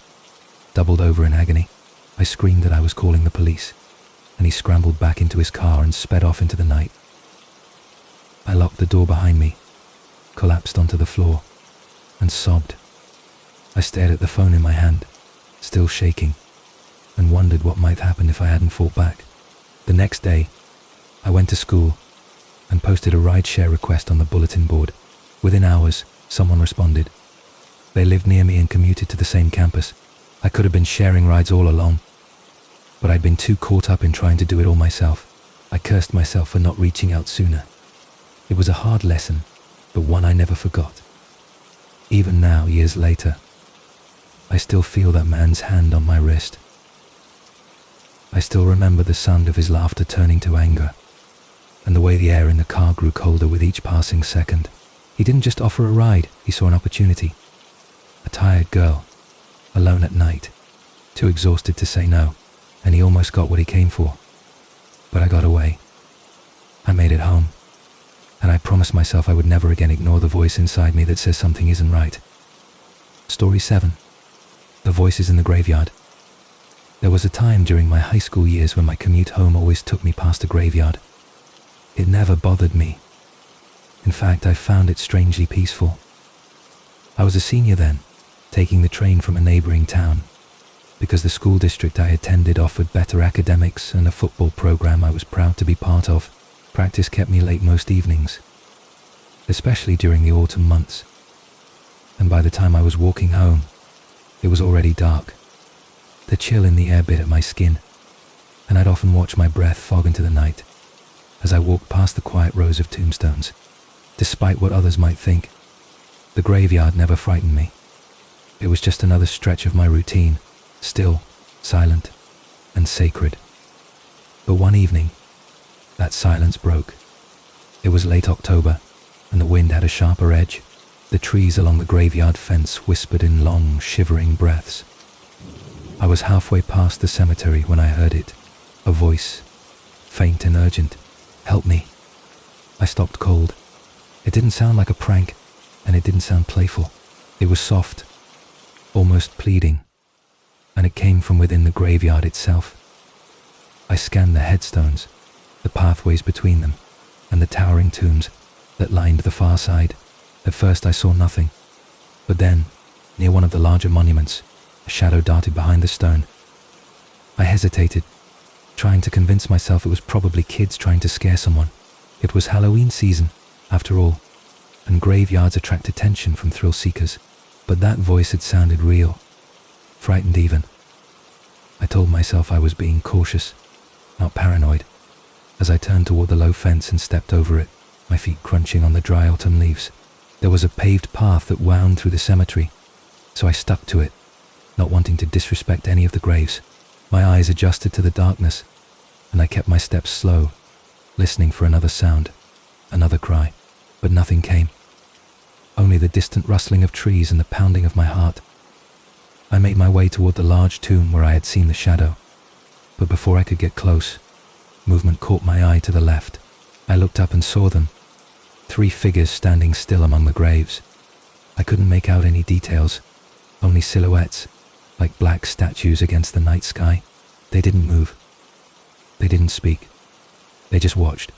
doubled over in agony. I screamed that I was calling the police, and he scrambled back into his car and sped off into the night. I locked the door behind me, collapsed onto the floor, and sobbed. I stared at the phone in my hand, still shaking, and wondered what might happen if I hadn't fought back. The next day, I went to school and posted a rideshare request on the bulletin board. Within hours, someone responded. They lived near me and commuted to the same campus. I could have been sharing rides all along, but I'd been too caught up in trying to do it all myself. I cursed myself for not reaching out sooner. It was a hard lesson, but one I never forgot. Even now, years later, I still feel that man's hand on my wrist. I still remember the sound of his laughter turning to anger, and the way the air in the car grew colder with each passing second. He didn't just offer a ride, he saw an opportunity. A tired girl, alone at night, too exhausted to say no, and he almost got what he came for. But I got away. I made it home, and I promised myself I would never again ignore the voice inside me that says something isn't right. Story 7. The Voices in the Graveyard. There was a time during my high school years when my commute home always took me past a graveyard. It never bothered me. In fact, I found it strangely peaceful. I was a senior then, taking the train from a neighboring town, because the school district I attended offered better academics and a football program I was proud to be part of. Practice kept me late most evenings, especially during the autumn months. And by the time I was walking home, it was already dark. The chill in the air bit at my skin, and I'd often watch my breath fog into the night as I walked past the quiet rows of tombstones. Despite what others might think, the graveyard never frightened me. It was just another stretch of my routine, still, silent, and sacred. But one evening, that silence broke. It was late October, and the wind had a sharper edge. The trees along the graveyard fence whispered in long, shivering breaths. I was halfway past the cemetery when I heard it, a voice, faint and urgent. "Help me." I stopped cold. It didn't sound like a prank, and it didn't sound playful. It was soft, almost pleading, and it came from within the graveyard itself. I scanned the headstones, the pathways between them, and the towering tombs that lined the far side. At first I saw nothing, but then, near one of the larger monuments, a shadow darted behind the stone. I hesitated, trying to convince myself it was probably kids trying to scare someone. It was Halloween season, after all, and graveyards attract attention from thrill seekers. But that voice had sounded real, frightened even. I told myself I was being cautious, not paranoid, as I turned toward the low fence and stepped over it, my feet crunching on the dry autumn leaves. There was a paved path that wound through the cemetery, so I stuck to it, not wanting to disrespect any of the graves. My eyes adjusted to the darkness, and I kept my steps slow, listening for another sound, another cry, but nothing came. Only the distant rustling of trees and the pounding of my heart. I made my way toward the large tomb where I had seen the shadow, but before I could get close, movement caught my eye to the left. I looked up and saw them, 3 figures standing still among the graves. I couldn't make out any details, only silhouettes, like black statues against the night sky. They didn't move. They didn't speak. They just watched.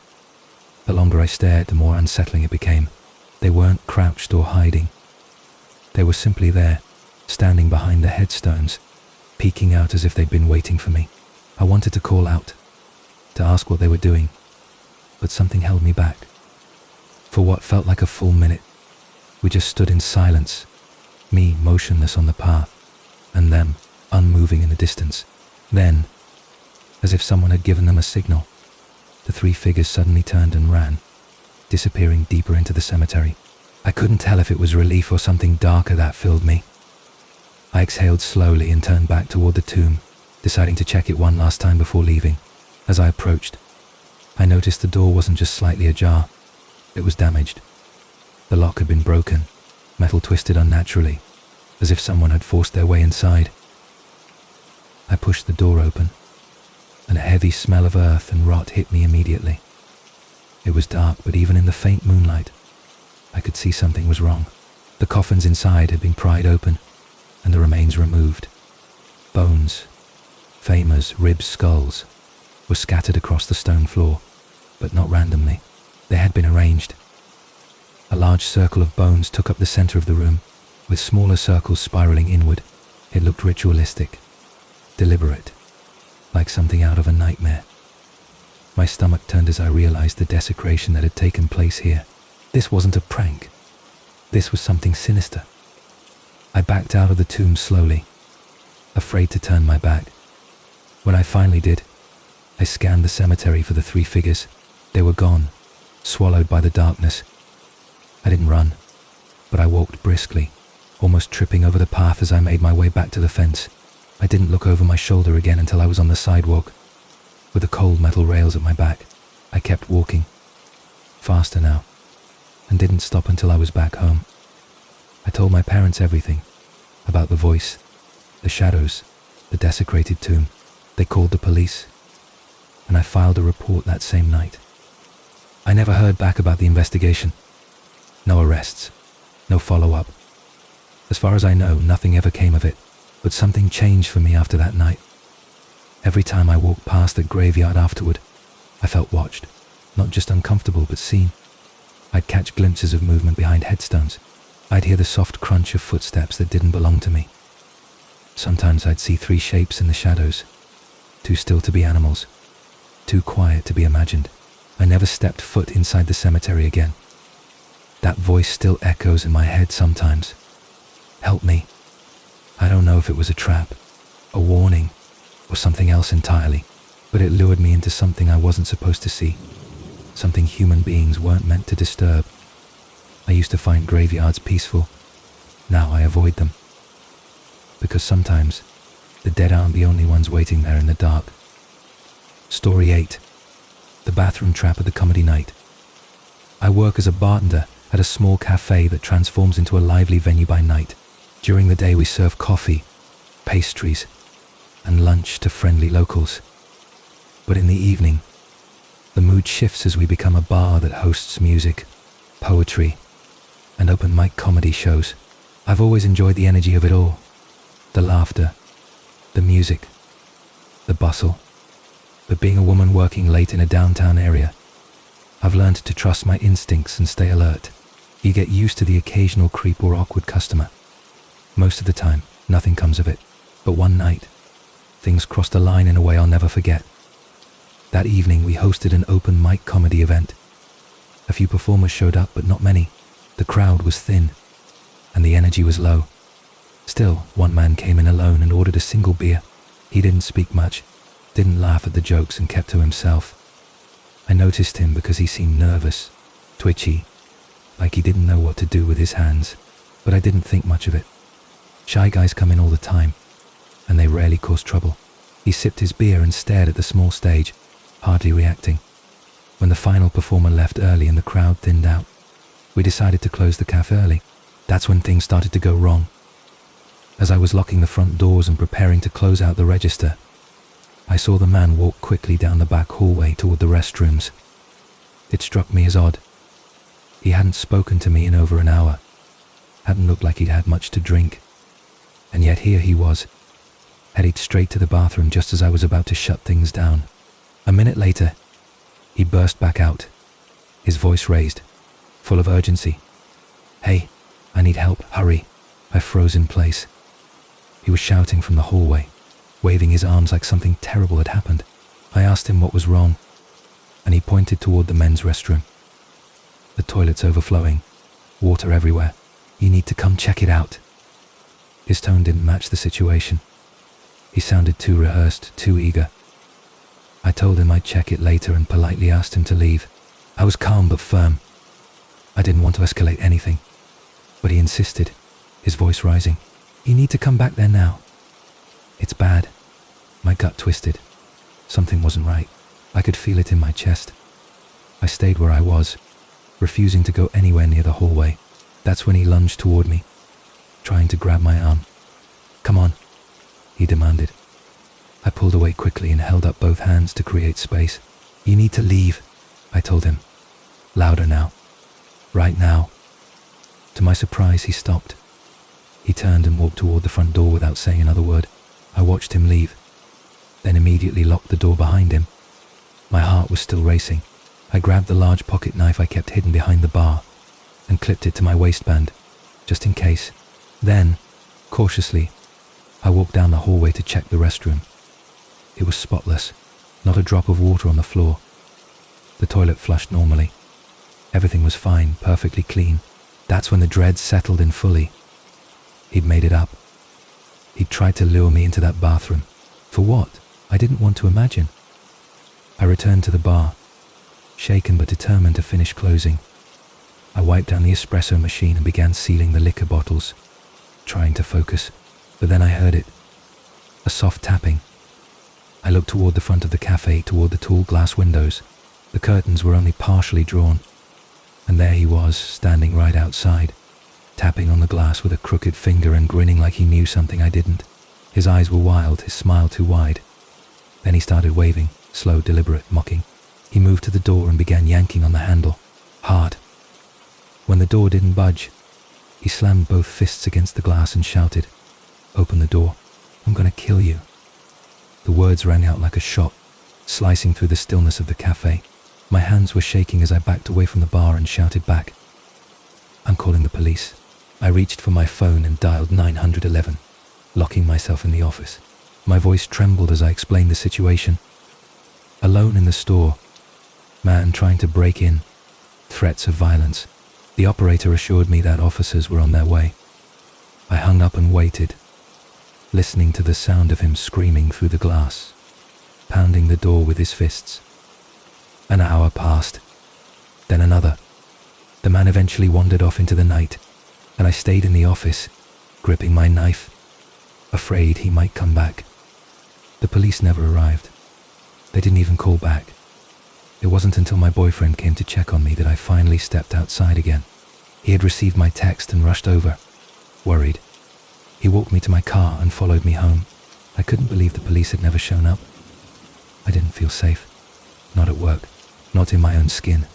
The longer I stared, the more unsettling it became. They weren't crouched or hiding. They were simply there, standing behind the headstones, peeking out as if they'd been waiting for me. I wanted to call out, to ask what they were doing, but something held me back. For what felt like a full minute, we just stood in silence, me motionless on the path, and them unmoving in the distance. Then, as if someone had given them a signal, the 3 figures suddenly turned and ran, disappearing deeper into the cemetery. I couldn't tell if it was relief or something darker that filled me. I exhaled slowly and turned back toward the tomb, deciding to check it one last time before leaving. As I approached, I noticed the door wasn't just slightly ajar, it was damaged. The lock had been broken, metal twisted unnaturally, as if someone had forced their way inside. I pushed the door open, and a heavy smell of earth and rot hit me immediately. It was dark, but even in the faint moonlight, I could see something was wrong. The coffins inside had been pried open, and the remains removed. Bones, femurs, ribs, skulls, were scattered across the stone floor, but not randomly. They had been arranged. A large circle of bones took up the center of the room, with smaller circles spiraling inward. It looked ritualistic, deliberate, like something out of a nightmare. My stomach turned as I realized the desecration that had taken place here. This wasn't a prank. This was something sinister. I backed out of the tomb slowly, afraid to turn my back. When I finally did, I scanned the cemetery for the 3 figures. They were gone, swallowed by the darkness. I didn't run, but I walked briskly, almost tripping over the path as I made my way back to the fence. I didn't look over my shoulder again until I was on the sidewalk, with the cold metal rails at my back. I kept walking, faster now, and didn't stop until I was back home. I told my parents everything, about the voice, the shadows, the desecrated tomb. They called the police, and I filed a report that same night. I never heard back about the investigation. No arrests, no follow-up. As far as I know, nothing ever came of it, but something changed for me after that night. Every time I walked past the graveyard afterward, I felt watched, not just uncomfortable but seen. I'd catch glimpses of movement behind headstones. I'd hear the soft crunch of footsteps that didn't belong to me. Sometimes I'd see 3 shapes in the shadows, too still to be animals, too quiet to be imagined. I never stepped foot inside the cemetery again. That voice still echoes in my head sometimes. Help me. I don't know if it was a trap, a warning, or something else entirely, but it lured me into something I wasn't supposed to see, something human beings weren't meant to disturb. I used to find graveyards peaceful. Now I avoid them. Because sometimes, the dead aren't the only ones waiting there in the dark. Story 8. The bathroom trap at the comedy night. I work as a bartender at a small cafe that transforms into a lively venue by night. During the day we serve coffee, pastries, and lunch to friendly locals. But in the evening, The mood shifts as we become a bar that hosts music, poetry, and open mic comedy shows. I've always enjoyed the energy of it all. The laughter, the music, the bustle. But being a woman working late in a downtown area, I've learned to trust my instincts and stay alert. You get used to the occasional creep or awkward customer. Most of the time, nothing comes of it. But one night, things crossed a line in a way I'll never forget. That evening, we hosted an open mic comedy event. A few performers showed up, but not many. The crowd was thin, and the energy was low. Still, one man came in alone and ordered a single beer. He didn't speak much, didn't laugh at the jokes, and kept to himself. I noticed him because he seemed nervous, twitchy, like he didn't know what to do with his hands, but I didn't think much of it. Shy guys come in all the time, and they rarely cause trouble. He sipped his beer and stared at the small stage, hardly reacting. When the final performer left early and the crowd thinned out, we decided to close the cafe early. That's when things started to go wrong. As I was locking the front doors and preparing to close out the register, I saw the man walk quickly down the back hallway toward the restrooms. It struck me as odd. He hadn't spoken to me in over an hour, hadn't looked like he'd had much to drink, and yet here he was, headed straight to the bathroom just as I was about to shut things down. A minute later, he burst back out, his voice raised, full of urgency. "Hey, I need help, hurry." I froze in place. He was shouting from the hallway, waving his arms like something terrible had happened. I asked him what was wrong, and he pointed toward the men's restroom. "The toilet's overflowing, water everywhere. You need to come check it out." His tone didn't match the situation. He sounded too rehearsed, too eager. I told him I'd check it later and politely asked him to leave. I was calm but firm. I didn't want to escalate anything, but he insisted, his voice rising. "You need to come back there now." "It's bad." My gut twisted. Something wasn't right. I could feel it in my chest. I stayed where I was, refusing to go anywhere near the hallway. That's when he lunged toward me, trying to grab my arm. "Come on," he demanded. I pulled away quickly and held up both hands to create space. "You need to leave," I told him, louder now. "Right now." To my surprise, he stopped. He turned and walked toward the front door without saying another word. I watched him leave, then immediately locked the door behind him. My heart was still racing. I grabbed the large pocket knife I kept hidden behind the bar and clipped it to my waistband, just in case. Then, cautiously, I walked down the hallway to check the restroom. It was spotless, not a drop of water on the floor. The toilet flushed normally. Everything was fine, perfectly clean. That's when the dread settled in fully. He'd made it up. He'd tried to lure me into that bathroom. For what? I didn't want to imagine. I returned to the bar, shaken but determined to finish closing. I wiped down the espresso machine and began sealing the liquor bottles, trying to focus. But then I heard it. A soft tapping. I looked toward the front of the cafe, toward the tall glass windows. The curtains were only partially drawn, and there he was, standing right outside, tapping on the glass with a crooked finger and grinning like he knew something I didn't. His eyes were wild, his smile too wide. Then he started waving, slow, deliberate, mocking. He moved to the door and began yanking on the handle, hard. When the door didn't budge, he slammed both fists against the glass and shouted, "Open the door. I'm gonna kill you." The words rang out like a shot, slicing through the stillness of the cafe. My hands were shaking as I backed away from the bar and shouted back, "I'm calling the police." I reached for my phone and dialed 911, locking myself in the office. My voice trembled as I explained the situation. Alone in the store, man trying to break in, threats of violence. The operator assured me that officers were on their way. I hung up and waited, listening to the sound of him screaming through the glass, pounding the door with his fists. An hour passed, then another. The man eventually wandered off into the night, and I stayed in the office, gripping my knife, afraid he might come back. The police never arrived. They didn't even call back. It wasn't until my boyfriend came to check on me that I finally stepped outside again. He had received my text and rushed over, worried. He walked me to my car and followed me home. I couldn't believe the police had never shown up. I didn't feel safe, not at work, not in my own skin.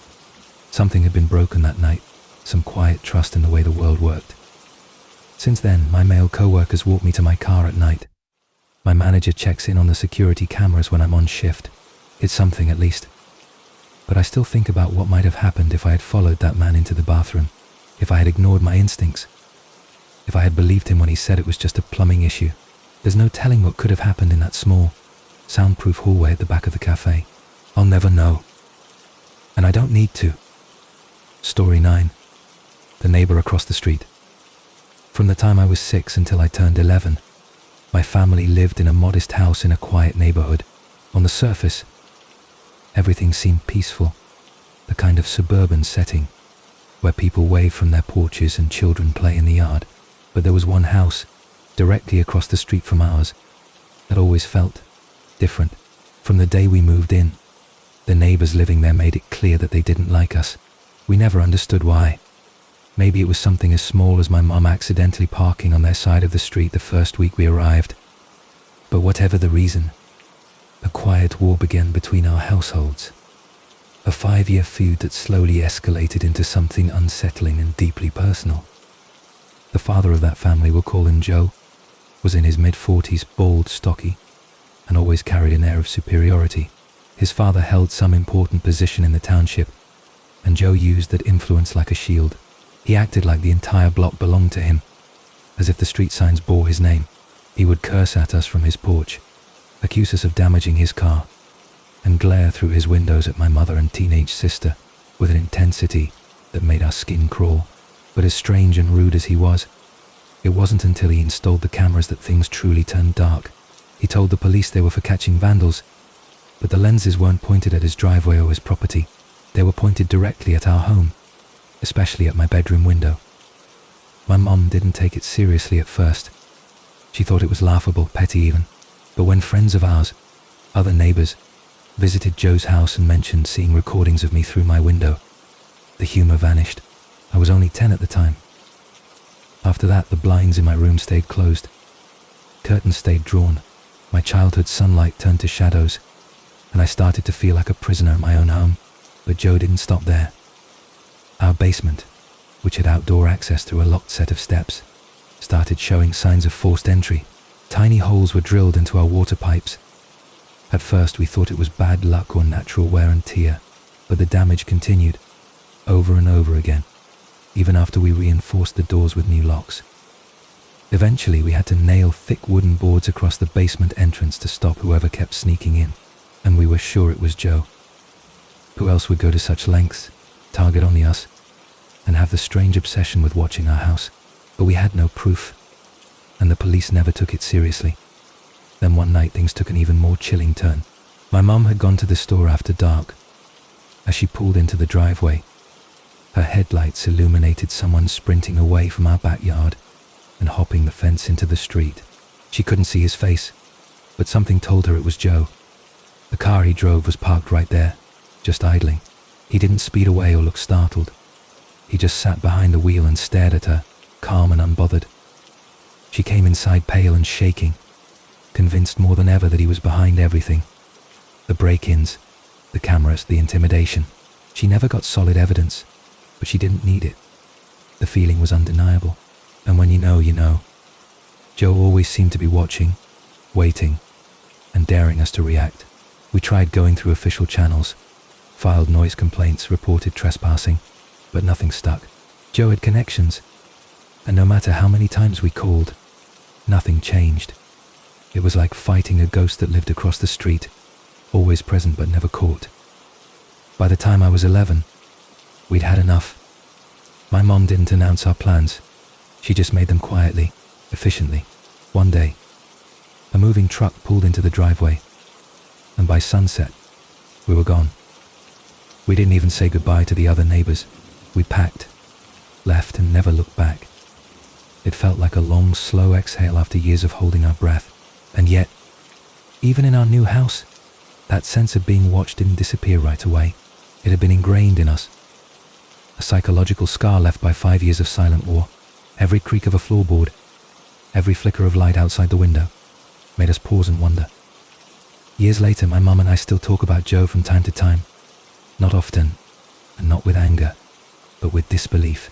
Something had been broken that night, some quiet trust in the way the world worked. Since then, my male co-workers walk me to my car at night. My manager checks in on the security cameras when I'm on shift. It's something at least. But I still think about what might have happened if I had followed that man into the bathroom, if I had ignored my instincts, if I had believed him when he said it was just a plumbing issue. There's no telling what could have happened in that small, soundproof hallway at the back of the cafe. I'll never know. And I don't need to. Story 9. The neighbor across the street. From the time I was 6 until I turned 11, my family lived in a modest house in a quiet neighborhood. On the surface, everything seemed peaceful, the kind of suburban setting where people wave from their porches and children play in the yard. But there was one house, directly across the street from ours, that always felt different. From the day we moved in, the neighbors living there made it clear that they didn't like us. We never understood why. Maybe it was something as small as my mum accidentally parking on their side of the street the first week we arrived. But whatever the reason, a quiet war began between our households. A 5-year feud that slowly escalated into something unsettling and deeply personal. The father of that family, we'll call him Joe, was in his mid-40s, bald, stocky, and always carried an air of superiority. His father held some important position in the township, and Joe used that influence like a shield. He acted like the entire block belonged to him, as if the street signs bore his name. He would curse at us from his porch, accuse us of damaging his car, and glare through his windows at my mother and teenage sister with an intensity that made our skin crawl. But as strange and rude as he was, it wasn't until he installed the cameras that things truly turned dark. He told the police they were for catching vandals, but the lenses weren't pointed at his driveway or his property. They were pointed directly at our home, especially at my bedroom window. My mum didn't take it seriously at first. She thought it was laughable, petty even. But when friends of ours, other neighbors, visited Joe's house and mentioned seeing recordings of me through my window, the humor vanished. I was only 10 at the time. After that, the blinds in my room stayed closed. Curtains stayed drawn. My childhood sunlight turned to shadows, and I started to feel like a prisoner in my own home. But Joe didn't stop there. Our basement, which had outdoor access through a locked set of steps, started showing signs of forced entry. Tiny holes were drilled into our water pipes. At first we thought it was bad luck or natural wear and tear, but the damage continued, over and over again, even after we reinforced the doors with new locks. Eventually we had to nail thick wooden boards across the basement entrance to stop whoever kept sneaking in, and we were sure it was Joe. Who else would go to such lengths, target only us, and have the strange obsession with watching our house? But we had no proof, and the police never took it seriously. Then one night things took an even more chilling turn. My mum had gone to the store after dark. As she pulled into the driveway, her headlights illuminated someone sprinting away from our backyard and hopping the fence into the street. She couldn't see his face, but something told her it was Joe. The car he drove was parked right there, just idling. He didn't speed away or look startled. He just sat behind the wheel and stared at her, calm and unbothered. She came inside pale and shaking, convinced more than ever that he was behind everything. The break-ins, the cameras, the intimidation. She never got solid evidence, but she didn't need it. The feeling was undeniable. And when you know, you know. Joe always seemed to be watching, waiting, and daring us to react. We tried going through official channels, filed noise complaints, reported trespassing, but nothing stuck. Joe had connections, and no matter how many times we called, nothing changed. It was like fighting a ghost that lived across the street, always present but never caught. By the time I was 11, we'd had enough. My mom didn't announce our plans. She just made them quietly, efficiently. One day, a moving truck pulled into the driveway, and by sunset, we were gone. We didn't even say goodbye to the other neighbors. We packed, left, and never looked back. It felt like a long, slow exhale after years of holding our breath. And yet, even in our new house, that sense of being watched didn't disappear right away. It had been ingrained in us. A psychological scar left by 5 years of silent war. Every creak of a floorboard, every flicker of light outside the window, made us pause and wonder. Years later, my mum and I still talk about Joe from time to time. Not often, and not with anger, but with disbelief.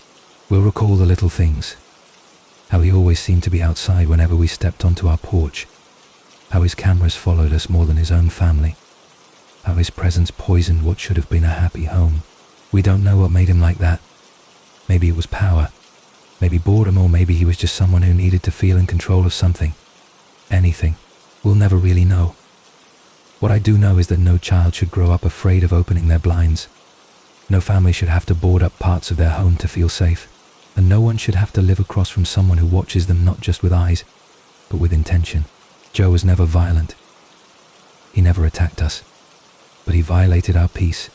We'll recall the little things. How he always seemed to be outside whenever we stepped onto our porch. How his cameras followed us more than his own family. How his presence poisoned what should have been a happy home. We don't know what made him like that. Maybe it was power. Maybe boredom, or maybe he was just someone who needed to feel in control of something. Anything. We'll never really know. What I do know is that no child should grow up afraid of opening their blinds. No family should have to board up parts of their home to feel safe. And no one should have to live across from someone who watches them not just with eyes, but with intention. Joe was never violent. He never attacked us. But he violated our peace,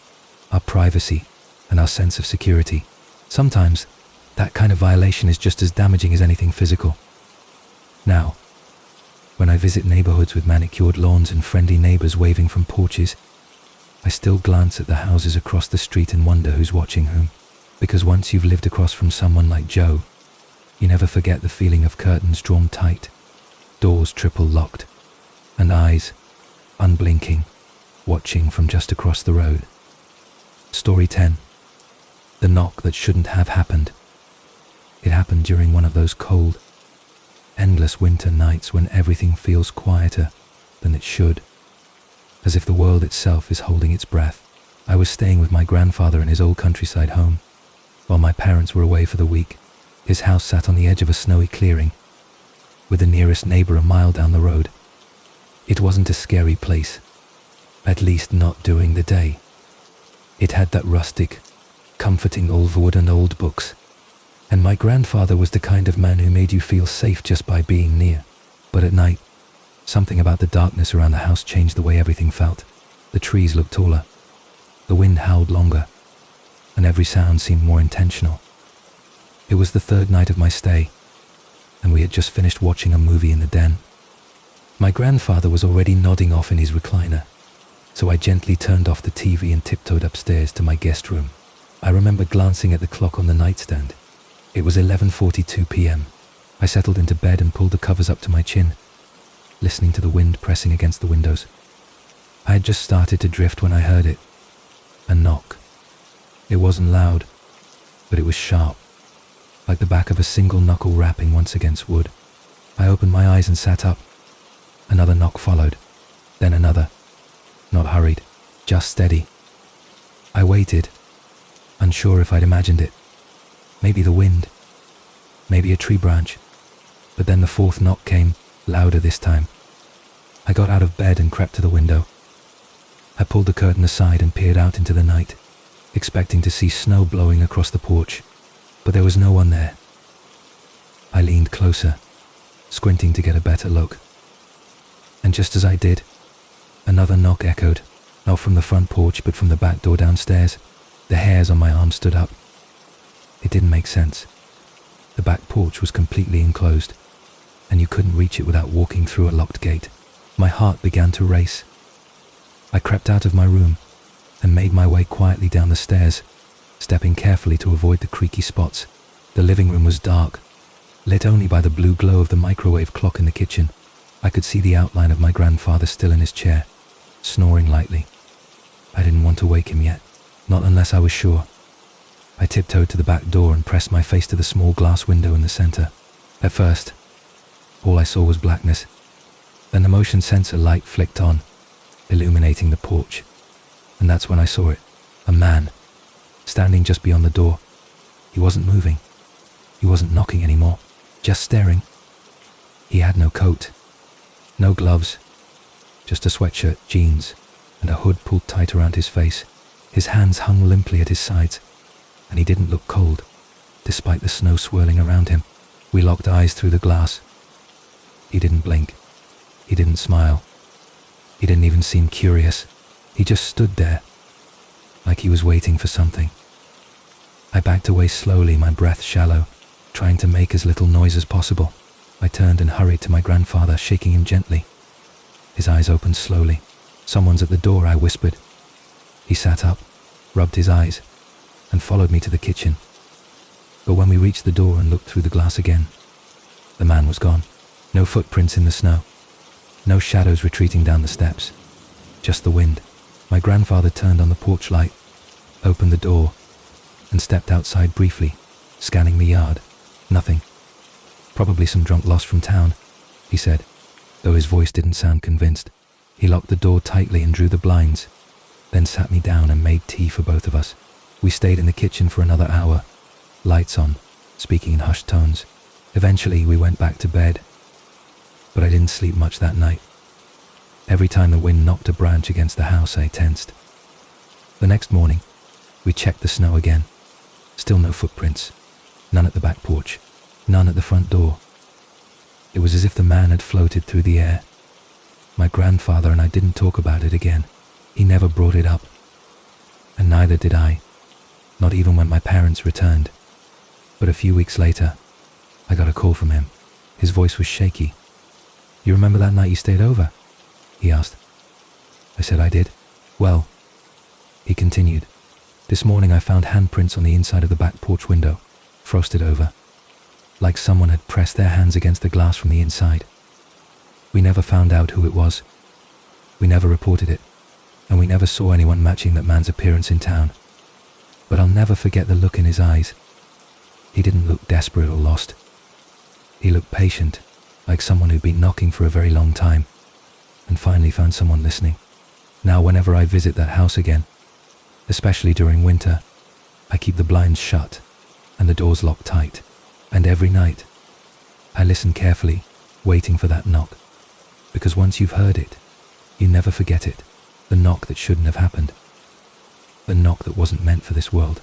our privacy, and our sense of security. Sometimes, that kind of violation is just as damaging as anything physical. Now, when I visit neighborhoods with manicured lawns and friendly neighbors waving from porches, I still glance at the houses across the street and wonder who's watching whom. Because once you've lived across from someone like Joe, you never forget the feeling of curtains drawn tight, doors triple locked, and eyes, unblinking, watching from just across the road. Story 10. The knock that shouldn't have happened. It happened during one of those cold, endless winter nights when everything feels quieter than it should, as if the world itself is holding its breath. I was staying with my grandfather in his old countryside home, while my parents were away for the week. His house sat on the edge of a snowy clearing, with the nearest neighbor a mile down the road. It wasn't a scary place, at least not during the day. It had that rustic, comforting old wood and old books, and my grandfather was the kind of man who made you feel safe just by being near. But at night, something about the darkness around the house changed the way everything felt. The trees looked taller, the wind howled longer, and every sound seemed more intentional. It was the third night of my stay, and we had just finished watching a movie in the den. My grandfather was already nodding off in his recliner, so I gently turned off the TV and tiptoed upstairs to my guest room. I remember glancing at the clock on the nightstand. It was 11:42 p.m. I settled into bed and pulled the covers up to my chin, listening to the wind pressing against the windows. I had just started to drift when I heard it. A knock. It wasn't loud, but it was sharp, like the back of a single knuckle rapping once against wood. I opened my eyes and sat up. Another knock followed, then another. Not hurried, just steady. I waited, unsure if I'd imagined it. Maybe the wind, maybe a tree branch. But then the fourth knock came, louder this time. I got out of bed and crept to the window. I pulled the curtain aside and peered out into the night, expecting to see snow blowing across the porch, but there was no one there. I leaned closer, squinting to get a better look. And just as I did, another knock echoed, not from the front porch but from the back door downstairs. The hairs on my arm stood up. It didn't make sense. The back porch was completely enclosed, and you couldn't reach it without walking through a locked gate. My heart began to race. I crept out of my room and made my way quietly down the stairs, stepping carefully to avoid the creaky spots. The living room was dark, lit only by the blue glow of the microwave clock in the kitchen. I could see the outline of my grandfather still in his chair, snoring lightly. I didn't want to wake him yet, not unless I was sure. I tiptoed to the back door and pressed my face to the small glass window in the center. At first, all I saw was blackness. Then the motion sensor light flicked on, illuminating the porch. And that's when I saw it. A man, standing just beyond the door. He wasn't moving. He wasn't knocking anymore, just staring. He had no coat, no gloves, just a sweatshirt, jeans, and a hood pulled tight around his face. His hands hung limply at his sides, and he didn't look cold, despite the snow swirling around him. We locked eyes through the glass. He didn't blink. He didn't smile. He didn't even seem curious. He just stood there, like he was waiting for something. I backed away slowly, my breath shallow, trying to make as little noise as possible. I turned and hurried to my grandfather, shaking him gently. His eyes opened slowly. "Someone's at the door," I whispered. He sat up, rubbed his eyes, and followed me to the kitchen. But when we reached the door and looked through the glass again, the man was gone. No footprints in the snow. No shadows retreating down the steps. Just the wind. My grandfather turned on the porch light, opened the door, and stepped outside briefly, scanning the yard. Nothing. Probably some drunk lost from town, he said, though his voice didn't sound convinced. He locked the door tightly and drew the blinds, then sat me down and made tea for both of us. We stayed in the kitchen for another hour, lights on, speaking in hushed tones. Eventually, we went back to bed, but I didn't sleep much that night. Every time the wind knocked a branch against the house, I tensed. The next morning, we checked the snow again. Still no footprints. None at the back porch. None at the front door. It was as if the man had floated through the air. My grandfather and I didn't talk about it again. He never brought it up. And neither did I. Not even when my parents returned. But a few weeks later, I got a call from him. His voice was shaky. "You remember that night you stayed over?" he asked. I said I did. "Well," he continued, "this morning I found handprints on the inside of the back porch window, frosted over, like someone had pressed their hands against the glass from the inside. We never found out who it was. We never reported it, and we never saw anyone matching that man's appearance in town. But I'll never forget the look in his eyes. He didn't look desperate or lost. He looked patient, like someone who'd been knocking for a very long time, and finally found someone listening. Now, whenever I visit that house again, especially during winter, I keep the blinds shut and the doors locked tight. And every night, I listen carefully, waiting for that knock. Because once you've heard it, you never forget it. The knock that shouldn't have happened. The knock that wasn't meant for this world."